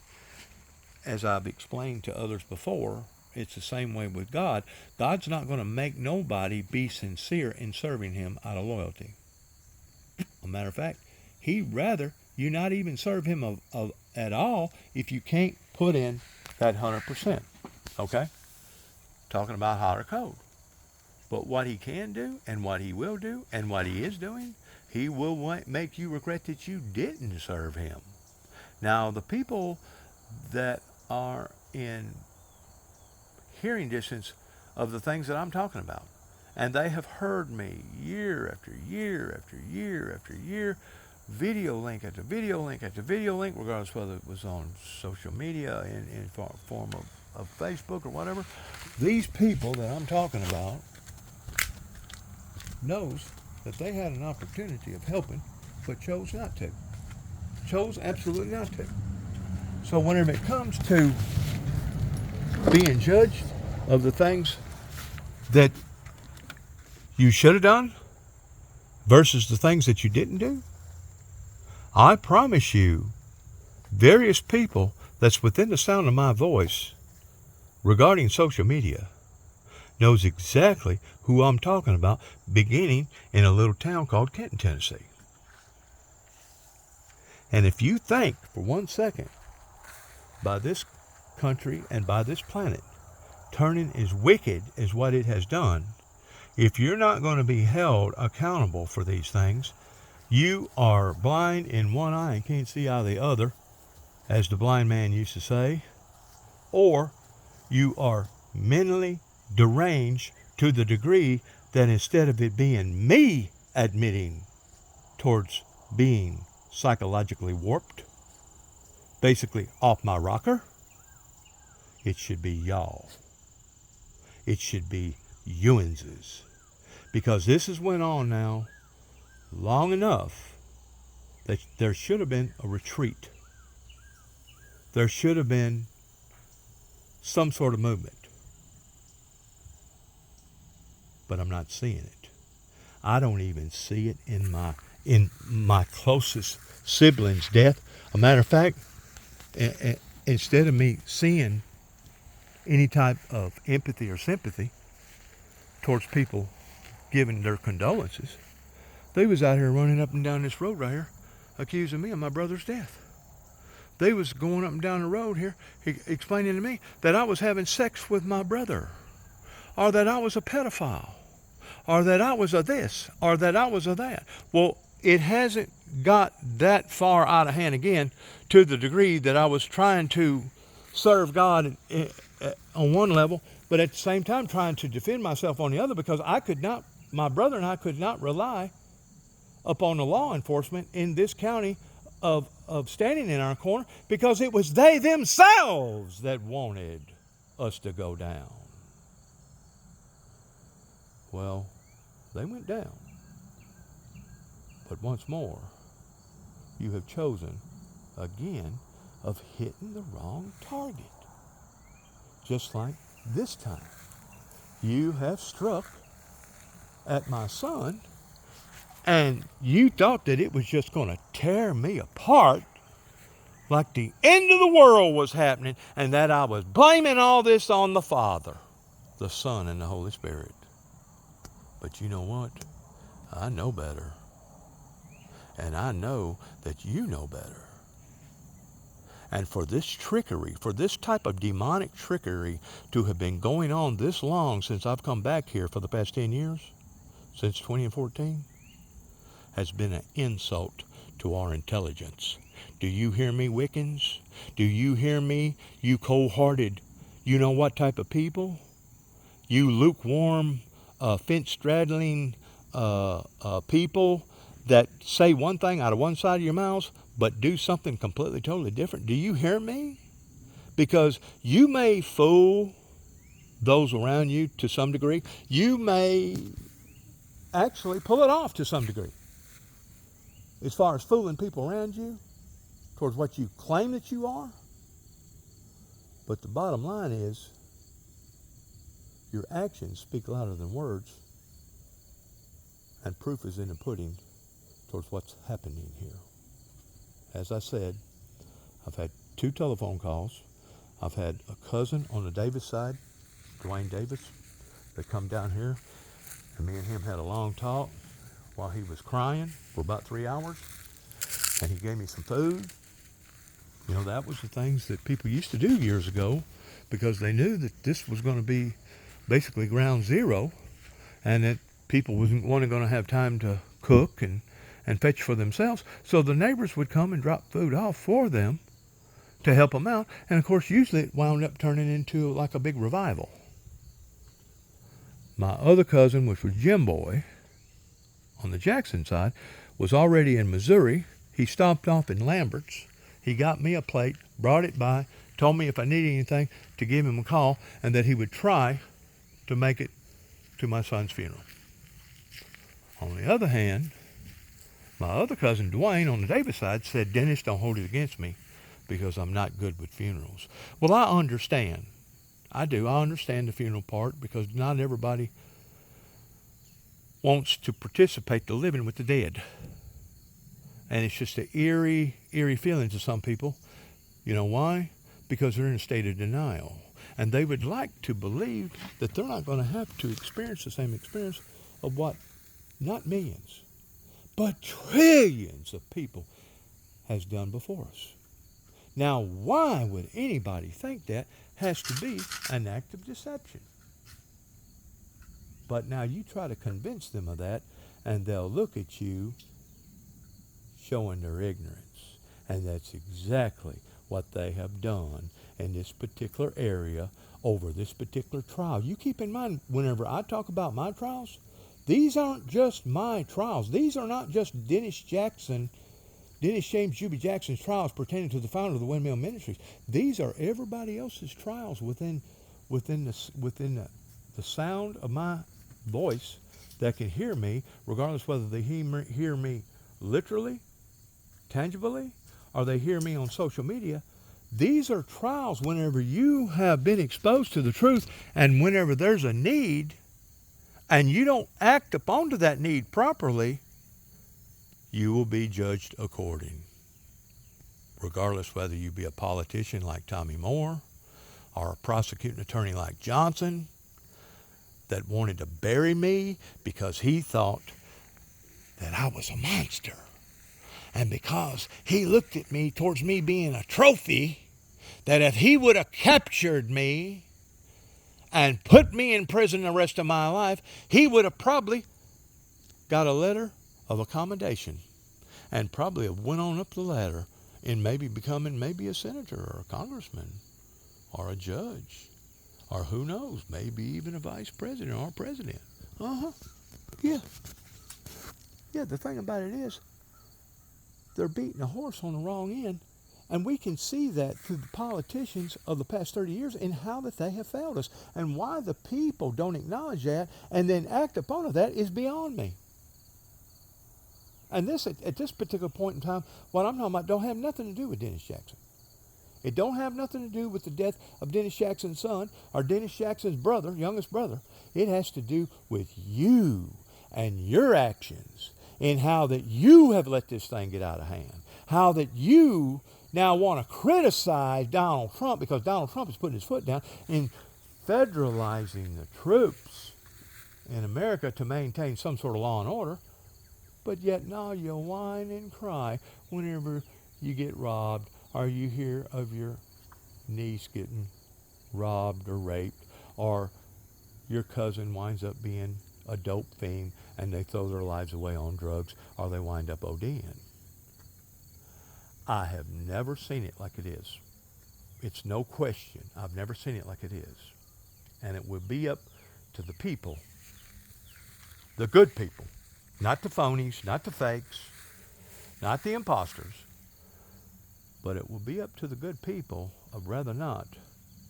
Speaker 6: as I've explained to others before, it's the same way with God. God's not going to make nobody be sincere in serving him out of loyalty. As a matter of fact, he'd rather you not even serve him at all if you can't put in that 100%. Okay? Talking about hot or cold. But what he can do, and what he will do, and what he is doing, he will make you regret that you didn't serve him. Now, the people that are in hearing distance of the things that I'm talking about, and they have heard me year after year after year after year, video link after video link after video link, regardless whether it was on social media in form of Facebook or whatever. These people that I'm talking about knows that they had an opportunity of helping, but chose not to. Chose absolutely not to. So whenever it comes to being judged of the things that you should have done versus the things that you didn't do, I promise you, various people that's within the sound of my voice regarding social media knows exactly who I'm talking about, beginning in a little town called Kenton, Tennessee. And if you think for 1 second by this country and by this planet turning as wicked as what it has done, if you're not going to be held accountable for these things, you are blind in one eye and can't see out of the other, as the blind man used to say, or you are mentally deranged to the degree that instead of it being me admitting towards being psychologically warped, basically off my rocker, it should be y'all. It should be Ewanses. Because this has went on now long enough that there should have been a retreat. There should have been some sort of movement. But I'm not seeing it. I don't even see it in my closest sibling's death. A matter of fact, instead of me seeing any type of empathy or sympathy towards people giving their condolences, they was out here running up and down this road right here accusing me of my brother's death. they was going up and down the road here explaining to me that I was having sex with my brother, or that I was a pedophile, or that I was a this, or that I was a that. Well, it hasn't got that far out of hand again, to the degree that I was trying to serve God on one level, but at the same time trying to defend myself on the other, because my brother and I could not rely upon the law enforcement in this county of standing in our corner, because it was they themselves that wanted us to go down. Well, they went down. But once more, you have chosen again of hitting the wrong target. Just like this time, you have struck at my son, and you thought that it was just going to tear me apart, like the end of the world was happening, and that I was blaming all this on the Father, the Son, and the Holy Spirit. But you know what? I know better. And I know that you know better. And for this trickery, for this type of demonic trickery to have been going on this long since I've come back here for the past 10 years, since 2014, has been an insult to our intelligence. Do you hear me, Wiccans? Do you hear me, you cold-hearted, you know what type of people? You lukewarm, fence-straddling people that say one thing out of one side of your mouths, but do something completely, totally different. Do you hear me? Because you may fool those around you to some degree. You may actually pull it off to some degree. As far as fooling people around you towards what you claim that you are. But the bottom line is, your actions speak louder than words, and proof is in the pudding towards what's happening here. As I said, I've had 2 telephone calls. I've had a cousin on the Davis side, Dwayne Davis, that come down here, and me and him had a long talk while he was crying for about 3 hours, and he gave me some food. You know, that was the things that people used to do years ago, because they knew that this was going to be basically ground zero, and that people wasn't going to have time to cook and fetch for themselves. So the neighbors would come and drop food off for them to help them out. And of course, usually it wound up turning into like a big revival. My other cousin, which was Jim Boy, on the Jackson side, was already in Missouri. He stopped off in Lambert's. He got me a plate, brought it by, told me if I needed anything to give him a call, and that he would try to make it to my son's funeral. On the other hand, my other cousin Dwayne on the Davis side said, "Dennis, don't hold it against me because I'm not good with funerals." Well, I understand. I do. I understand the funeral part, because not everybody wants to participate the living with the dead. And it's just an eerie feeling to some people. You know why? Because they're in a state of denial. And they would like to believe that they're not going to have to experience the same experience of what, not millions, but trillions of people has done before us. Now, why would anybody think that has to be an act of deception? But now you try to convince them of that, and they'll look at you showing their ignorance. And that's exactly what they have done in this particular area over this particular trial. You keep in mind, whenever I talk about my trials, these aren't just my trials. These are not just Dennis James Juby Jackson's trials pertaining to the founder of the Windmill Ministries. These are everybody else's trials within the sound of my voice that can hear me, regardless whether they hear me literally, tangibly, or they hear me on social media. These are trials whenever you have been exposed to the truth, and whenever there's a need and you don't act upon to that need properly, you will be judged according. Regardless whether you be a politician like Tommy Moore or a prosecuting attorney like Johnson that wanted to bury me because he thought that I was a monster And because he looked at me towards me being a trophy, that if he would have captured me and put me in prison the rest of my life, he would have probably got a letter of accommodation and probably have went on up the ladder in maybe becoming maybe a senator or a congressman or a judge or who knows, maybe even a vice president or a president. Yeah. Yeah, the thing about it is they're beating a horse on the wrong end. And we can see that through the politicians of the past 30 years and how that they have failed us. And why the people don't acknowledge that and then act upon that is beyond me. And this, at this particular point in time, what I'm talking about don't have nothing to do with Dennis Jackson. It don't have nothing to do with the death of Dennis Jackson's son or Dennis Jackson's brother, youngest brother. It has to do with you and your actions and how that you have let this thing get out of hand. How that you now want to criticize Donald Trump because Donald Trump is putting his foot down in federalizing the troops in America to maintain some sort of law and order. But yet now you whine and cry whenever you get robbed or you hear of your niece getting robbed or raped or your cousin winds up being a dope fiend and they throw their lives away on drugs or they wind up ODing. I have never seen it like it is. It's no question. I've never seen it like it is. And it will be up to the people, the good people, not the phonies, not the fakes, not the imposters, but it will be up to the good people of whether or not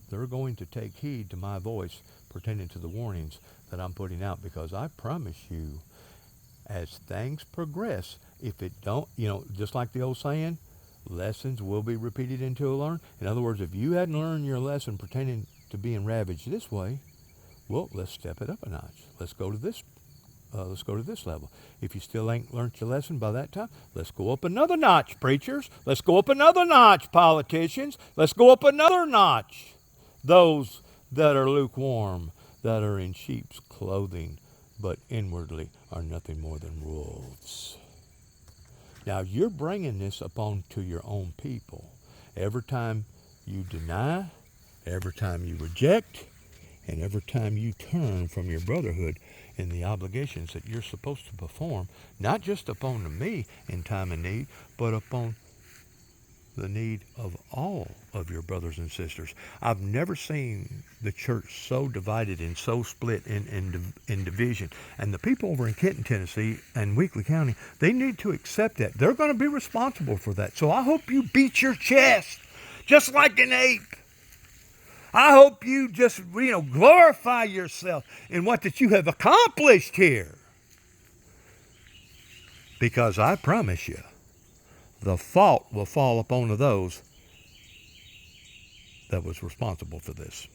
Speaker 6: they're going to take heed to my voice pertaining to the warnings that I'm putting out, because I promise you, as things progress, if it don't, just like the old saying, lessons will be repeated until learned. In other words, if you hadn't learned your lesson pertaining to being ravaged this way, well, let's step it up a notch. Let's go to this level. If you still ain't learned your lesson by that time, let's go up another notch, preachers. Let's go up another notch, politicians. Let's go up another notch. Those that are lukewarm, that are in sheep's clothing, but inwardly are nothing more than wolves. Now, you're bringing this upon to your own people. Every time you deny, every time you reject, and every time you turn from your brotherhood and the obligations that you're supposed to perform, not just upon me in time of need, but upon the need of all of your brothers and sisters. I've never seen the church so divided and so split in division. And the people over in Kenton, Tennessee and Weakley County, they need to accept that. They're going to be responsible for that. So I hope you beat your chest just like an ape. I hope you just, glorify yourself in what that you have accomplished here. Because I promise you, the fault will fall upon those that was responsible for this.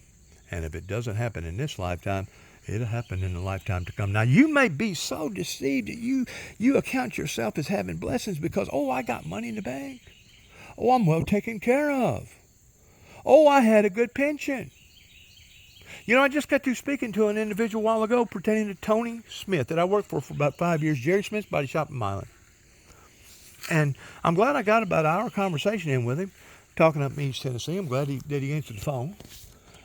Speaker 6: And if it doesn't happen in this lifetime, it'll happen in the lifetime to come. Now, you may be so deceived that you account yourself as having blessings because, I got money in the bank. I'm well taken care of. I had a good pension. I just got through speaking to an individual a while ago pertaining to Tony Smith that I worked for about 5 years, Jerry Smith's Body Shop in Milan. And I'm glad I got about an hour conversation in with him, talking up in East Tennessee. I'm glad that he answered the phone.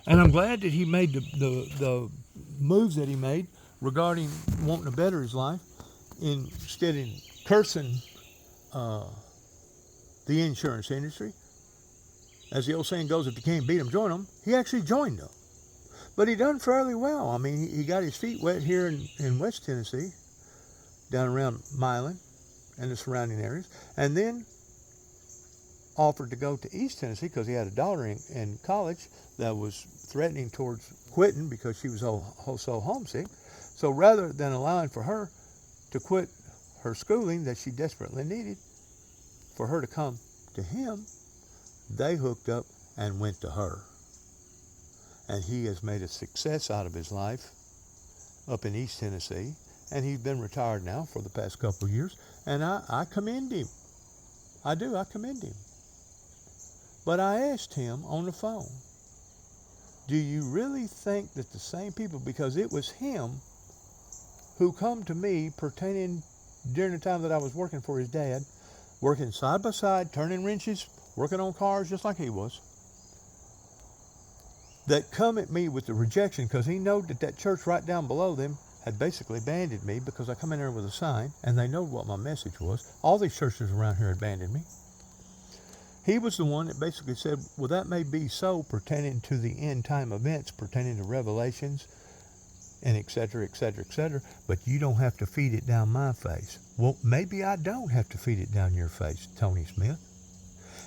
Speaker 6: And I'm glad that he made the moves that he made regarding wanting to better his life instead of cursing the insurance industry. As the old saying goes, if you can't beat them, join them. He actually joined them. But he done fairly well. I mean, he got his feet wet here in West Tennessee, down around Milan and the surrounding areas, and then offered to go to East Tennessee because he had a daughter in college that was threatening towards quitting because she was so homesick. So rather than allowing for her to quit her schooling that she desperately needed, for her to come to him, they hooked up and went to her. And he has made a success out of his life up in East Tennessee. And he's been retired now for the past couple of years. And I commend him. I do, I commend him. But I asked him on the phone, do you really think that the same people, because it was him who come to me pertaining during the time that I was working for his dad, working side by side, turning wrenches, working on cars just like he was, that come at me with the rejection because he knowed that church right down below them had basically abandoned me because I come in there with a sign and they know what my message was. All these churches around here abandoned me. He was the one that basically said, well, that may be so pertaining to the end time events, pertaining to Revelations, and et cetera, but you don't have to feed it down my face. Well, maybe I don't have to feed it down your face, Tony Smith.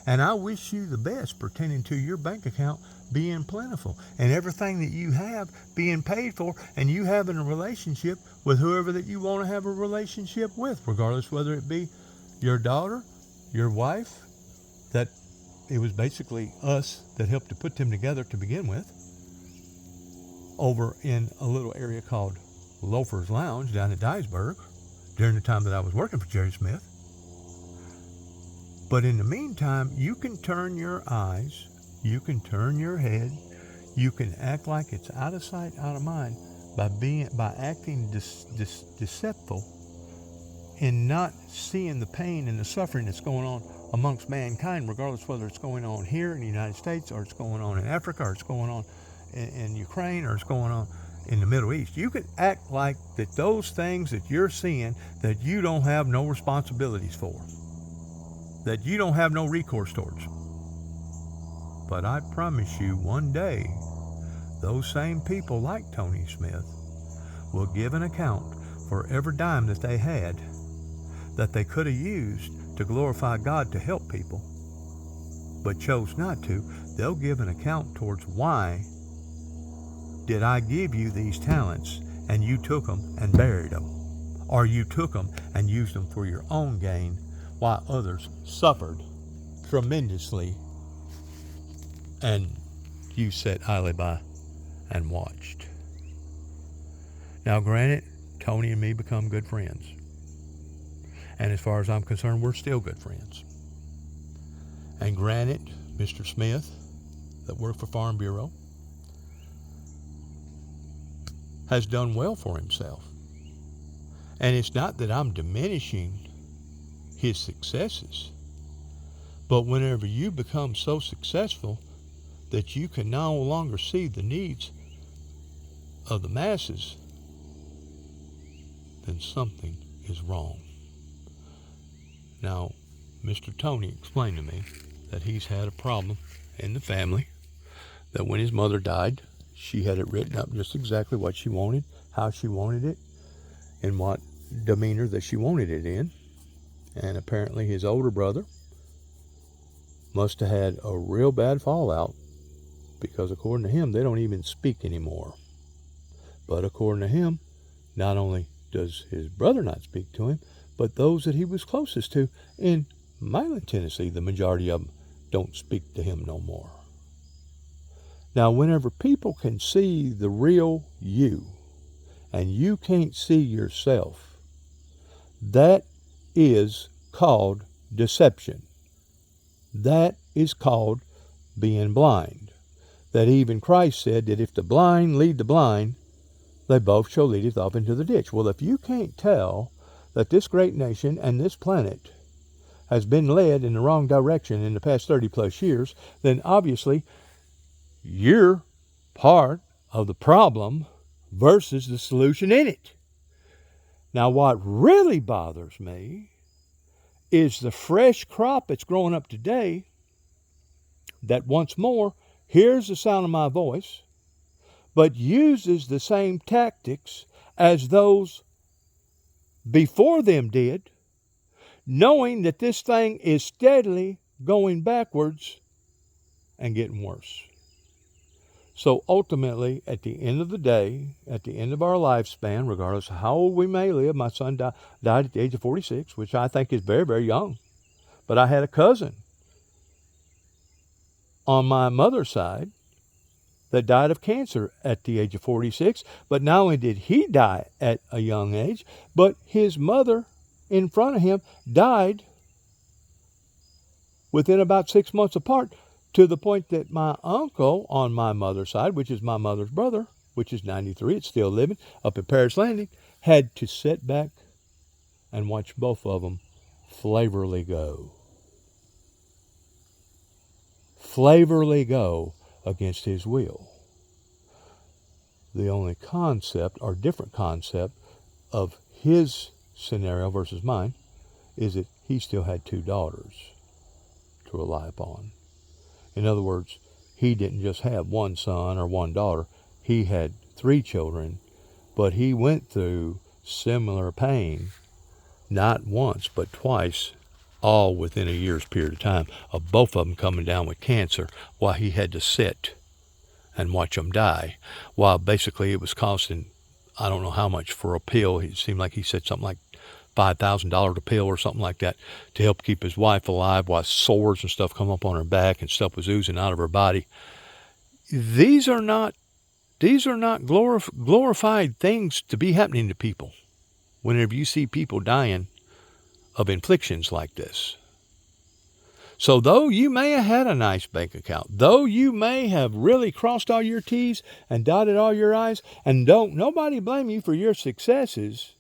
Speaker 6: And I wish you the best pertaining to your bank account being plentiful and everything that you have being paid for and you having a relationship with whoever that you want to have a relationship with, regardless whether it be your daughter, your wife, that it was basically us that helped to put them together to begin with, over in a little area called Loafer's Lounge down at Dyersburg during the time that I was working for Jerry Smith. But in the meantime, you can turn your eyes, you can turn your head, you can act like it's out of sight, out of mind by acting deceptive and not seeing the pain and the suffering that's going on amongst mankind, regardless whether it's going on here in the United States or it's going on in Africa or it's going on in Ukraine or it's going on in the Middle East. You can act like that those things that you're seeing that you don't have no responsibilities for, that you don't have no recourse towards. But I promise you one day, those same people like Tony Smith will give an account for every dime that they had that they could have used to glorify God to help people, but chose not to. They'll give an account towards why did I give you these talents and you took them and buried them, or you took them and used them for your own gain while others suffered tremendously and you sat idly by and watched. Now granted, Tony and me become good friends. And as far as I'm concerned, we're still good friends. And granted, Mr. Smith, that worked for Farm Bureau, has done well for himself. And it's not that I'm diminishing his successes, but whenever you become so successful that you can no longer see the needs of the masses, then something is wrong. Now, Mr. Tony explained to me that he's had a problem in the family, that when his mother died, she had it written up just exactly what she wanted, how she wanted it, and what demeanor that she wanted it in. And apparently his older brother must have had a real bad fallout, because according to him, they don't even speak anymore. But according to him, not only does his brother not speak to him, but those that he was closest to in Milan, Tennessee, the majority of them don't speak to him no more. Now, whenever people can see the real you, and you can't see yourself, that is called deception. That is called being blind. That even Christ said that if the blind lead the blind, they both shall leadeth off into the ditch. Well, if you can't tell that this great nation and this planet has been led in the wrong direction in the past 30 plus years, then obviously you're part of the problem versus the solution in it. Now, what really bothers me is the fresh crop that's growing up today that once more hears the sound of my voice, but uses the same tactics as those before them did, knowing that this thing is steadily going backwards and getting worse. So ultimately, at the end of the day, at the end of our lifespan, regardless of how old we may live, my son died at the age of 46, which I think is very, very young. But I had a cousin on my mother's side that died of cancer at the age of 46. But not only did he die at a young age, but his mother in front of him died within about 6 months apart, to the point that my uncle on my mother's side, which is my mother's brother, which is 93, it's still living, up at Paris Landing, had to sit back and watch both of them flavorly go. Flavorly go against his will. The only concept, or different concept, of his scenario versus mine is that he still had 2 daughters to rely upon. In other words, he didn't just have 1 son or 1 daughter. He had 3 children, but he went through similar pain, not once, but twice, all within a year's period of time, of both of them coming down with cancer, while he had to sit and watch them die, while basically it was costing, I don't know how much for a pill. It seemed like he said something like $5,000 a pill or something like that to help keep his wife alive, while sores and stuff come up on her back and stuff was oozing out of her body. These are not glorified things to be happening to people whenever you see people dying of inflictions like this. So though you may have had a nice bank account, though you may have really crossed all your T's and dotted all your I's, and don't nobody blame you for your successes,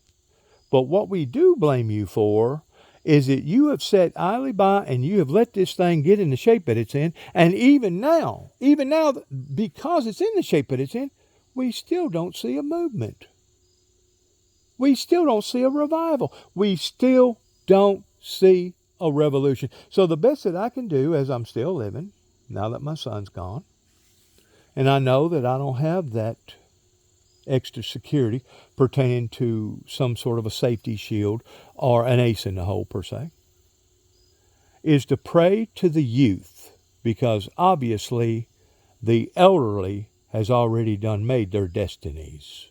Speaker 6: but what we do blame you for is that you have sat idly by and you have let this thing get in the shape that it's in, and even now, because it's in the shape that it's in, we still don't see a movement. We still don't see a revival. We still don't see a revolution. So the best that I can do as I'm still living, now that my son's gone, and I know that I don't have that extra security pertaining to some sort of a safety shield or an ace in the hole per se, is to pray to the youth, because obviously the elderly has already done made their destinies.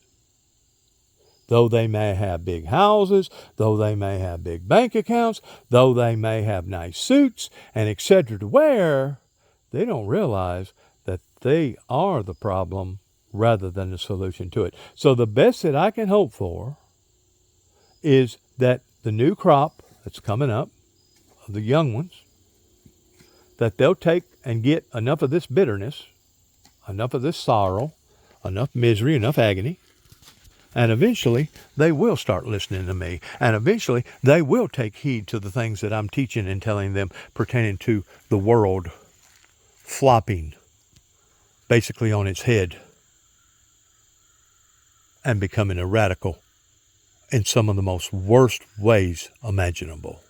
Speaker 6: Though they may have big houses, though they may have big bank accounts, though they may have nice suits and etc. to wear, they don't realize that they are the problem rather than the solution to it. So the best that I can hope for is that the new crop that's coming up, the young ones, that they'll take and get enough of this bitterness, enough of this sorrow, enough misery, enough agony, and eventually they will start listening to me. And eventually they will take heed to the things that I'm teaching and telling them pertaining to the world flopping basically on its head and becoming a radical in some of the most worst ways imaginable.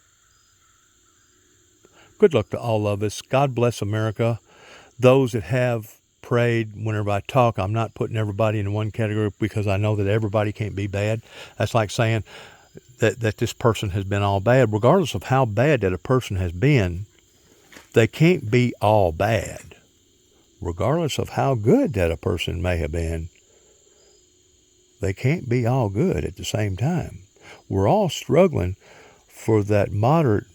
Speaker 6: Good luck to all of us. God bless America. Those that have prayed, whenever I talk, I'm not putting everybody in one category because I know that everybody can't be bad. That's like saying that this person has been all bad. Regardless of how bad that a person has been, they can't be all bad. Regardless of how good that a person may have been, they can't be all good at the same time. We're all struggling for that moderate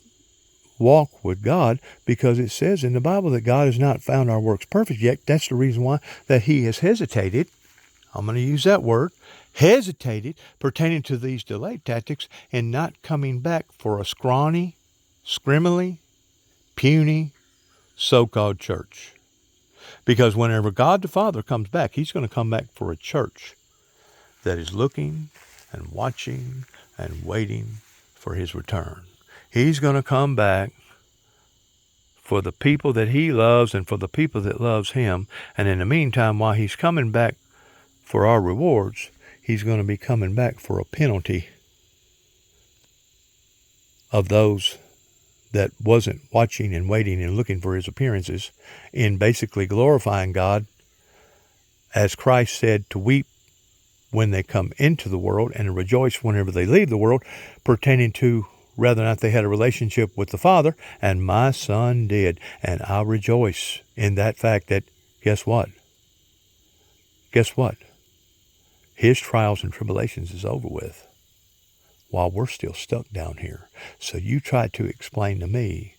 Speaker 6: walk with God, because it says in the Bible that God has not found our works perfect yet. That's the reason why that he has hesitated. I'm going to use that word, hesitated, pertaining to these delay tactics and not coming back for a scrawny, scrimmily, puny, so-called church. Because whenever God the Father comes back, he's going to come back for a church that is looking and watching and waiting for his return. He's going to come back for the people that he loves and for the people that loves him. And in the meantime, while he's coming back for our rewards, he's going to be coming back for a penalty of those that wasn't watching and waiting and looking for his appearances, in basically glorifying God, as Christ said, to weep when they come into the world and to rejoice whenever they leave the world, pertaining to whether or not they had a relationship with the Father. And my son did. And I rejoice in that fact that, guess what? Guess what? His trials and tribulations is over with, while we're still stuck down here. So you try to explain to me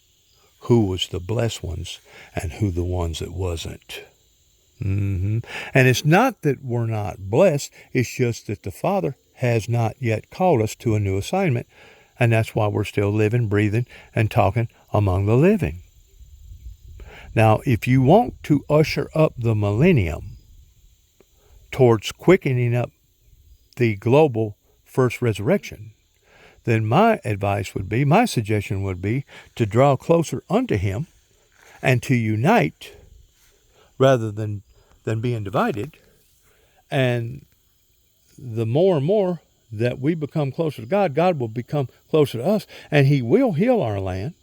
Speaker 6: who was the blessed ones and who the ones that wasn't. And it's not that we're not blessed. It's just that the Father has not yet called us to a new assignment. And that's why we're still living, breathing, and talking among the living. Now, if you want to usher up the millennium towards quickening up the global first resurrection, then my advice would be, my suggestion would be to draw closer unto him and to unite rather than being divided. And the more and more that we become closer to God, God will become closer to us, and he will heal our land.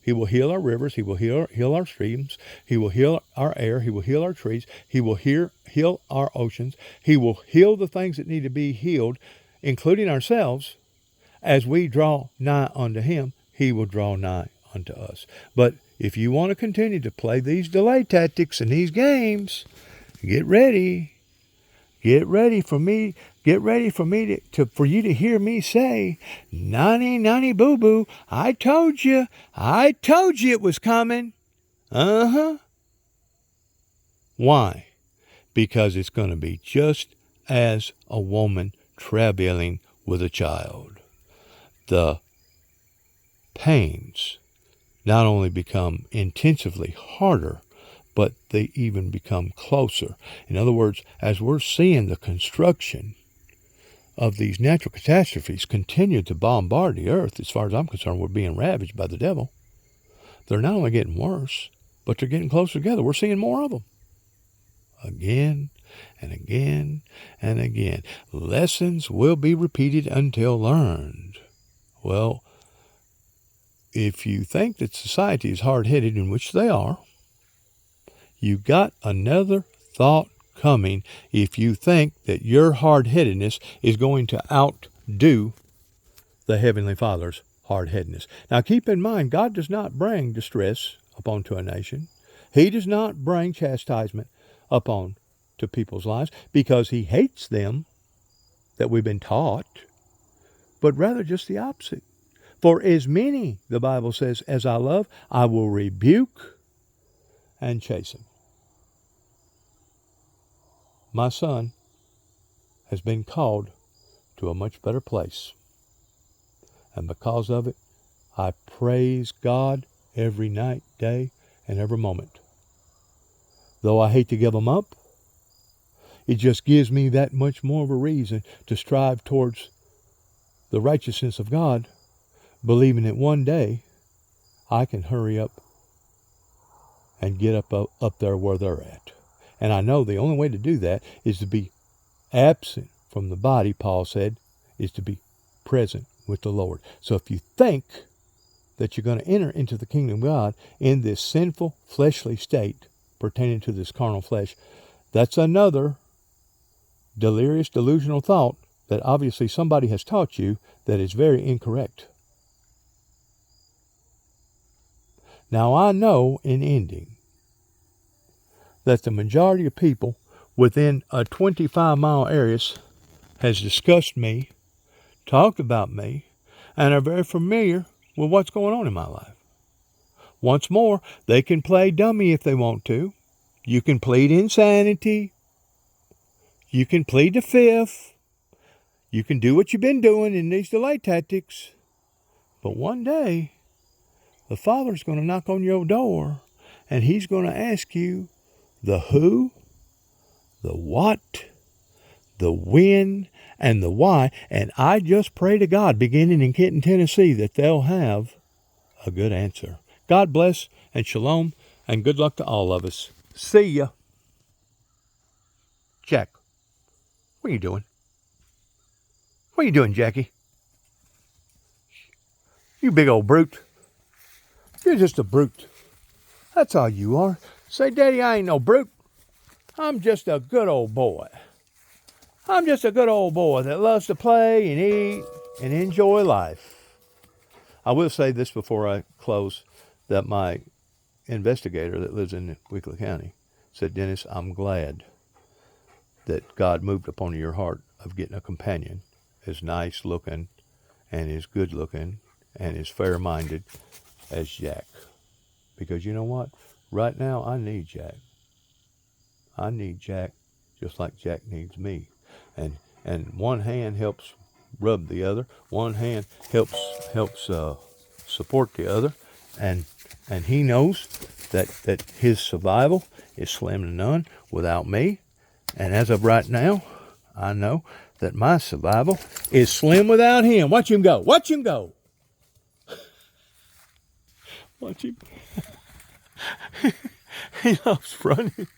Speaker 6: He will heal our rivers. He will heal our streams. He will heal our air. He will heal our trees. He will heal our oceans. He will heal the things that need to be healed, including ourselves. As we draw nigh unto him, he will draw nigh unto us. But if you want to continue to play these delay tactics and these games, get ready. Get ready for me. Get ready for me for you to hear me say, "Nani boo boo, I told you it was coming." Why? Because it's going to be just as a woman travailing with a child. The pains not only become intensively harder, but they even become closer. In other words, as we're seeing the construction of these natural catastrophes continue to bombard the earth, as far as I'm concerned, we're being ravaged by the devil. They're not only getting worse, but they're getting closer together. We're seeing more of them. Again and again and again. Lessons will be repeated until learned. Well, if you think that society is hard-headed, in which they are, you got another thought coming if you think that your hard-headedness is going to outdo the Heavenly Father's hard-headedness. Now keep in mind, God does not bring distress upon to a nation. He does not bring chastisement upon to people's lives because he hates them that we've been taught, but rather just the opposite. For as many, the Bible says, as I love, I will rebuke and chasten. My son has been called to a much better place. And because of it, I praise God every night, day, and every moment. Though I hate to give him up, it just gives me that much more of a reason to strive towards the righteousness of God, believing that one day I can hurry up and get up there where they're at. And I know the only way to do that is to be absent from the body, Paul said, is to be present with the Lord. So if you think that you're going to enter into the kingdom of God in this sinful, fleshly state pertaining to this carnal flesh, that's another delirious, delusional thought that obviously somebody has taught you that is very incorrect. Now I know in ending that the majority of people within a 25-mile area has discussed me, talked about me, and are very familiar with what's going on in my life. Once more, they can play dummy if they want to. You can plead insanity. You can plead the fifth. You can do what you've been doing in these delay tactics. But one day, the Father's going to knock on your door, and he's going to ask you the who, the what, the when, and the why. And I just pray to God, beginning in Kenton, Tennessee, that they'll have a good answer. God bless and shalom, and good luck to all of us. See ya. Jack, what are you doing? What are you doing, Jackie? You big old brute. You're just a brute. That's all you are. Say, Daddy, I ain't no brute. I'm just a good old boy. I'm just a good old boy that loves to play and eat and enjoy life. I will say this before I close, that my investigator that lives in Weakley County said, Dennis, I'm glad that God moved upon your heart of getting a companion as nice looking and as good looking and as fair minded as Jack. Because you know what? Right now I need Jack. I need Jack just like Jack needs me. And one hand helps rub the other. One hand helps support the other. And he knows that his survival is slim to none without me. And as of right now, I know that my survival is slim without him. Watch him go. Watch him go. Watch him. He loves running.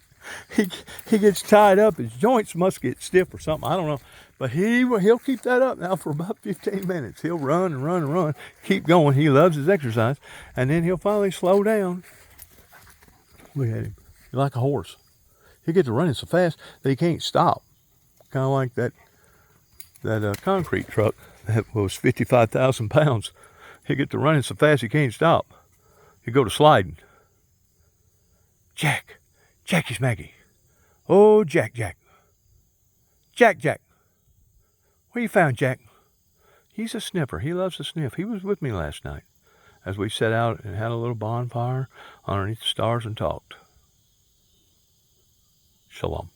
Speaker 6: He gets tied up. His joints must get stiff or something. I don't know. But he'll keep that up now for about 15 minutes. He'll run and run and run. Keep going. He loves his exercise. And then he'll finally slow down. Look at him. He's like a horse. He gets to running so fast that he can't stop. Kind of like that concrete truck that was 55,000 pounds. He get to running so fast he can't stop. He go to sliding. Jack. Jackie Smaggy. Oh, Jack. Jack. Where you found Jack? He's a sniffer. He loves to sniff. He was with me last night as we sat out and had a little bonfire underneath the stars and talked. Shalom.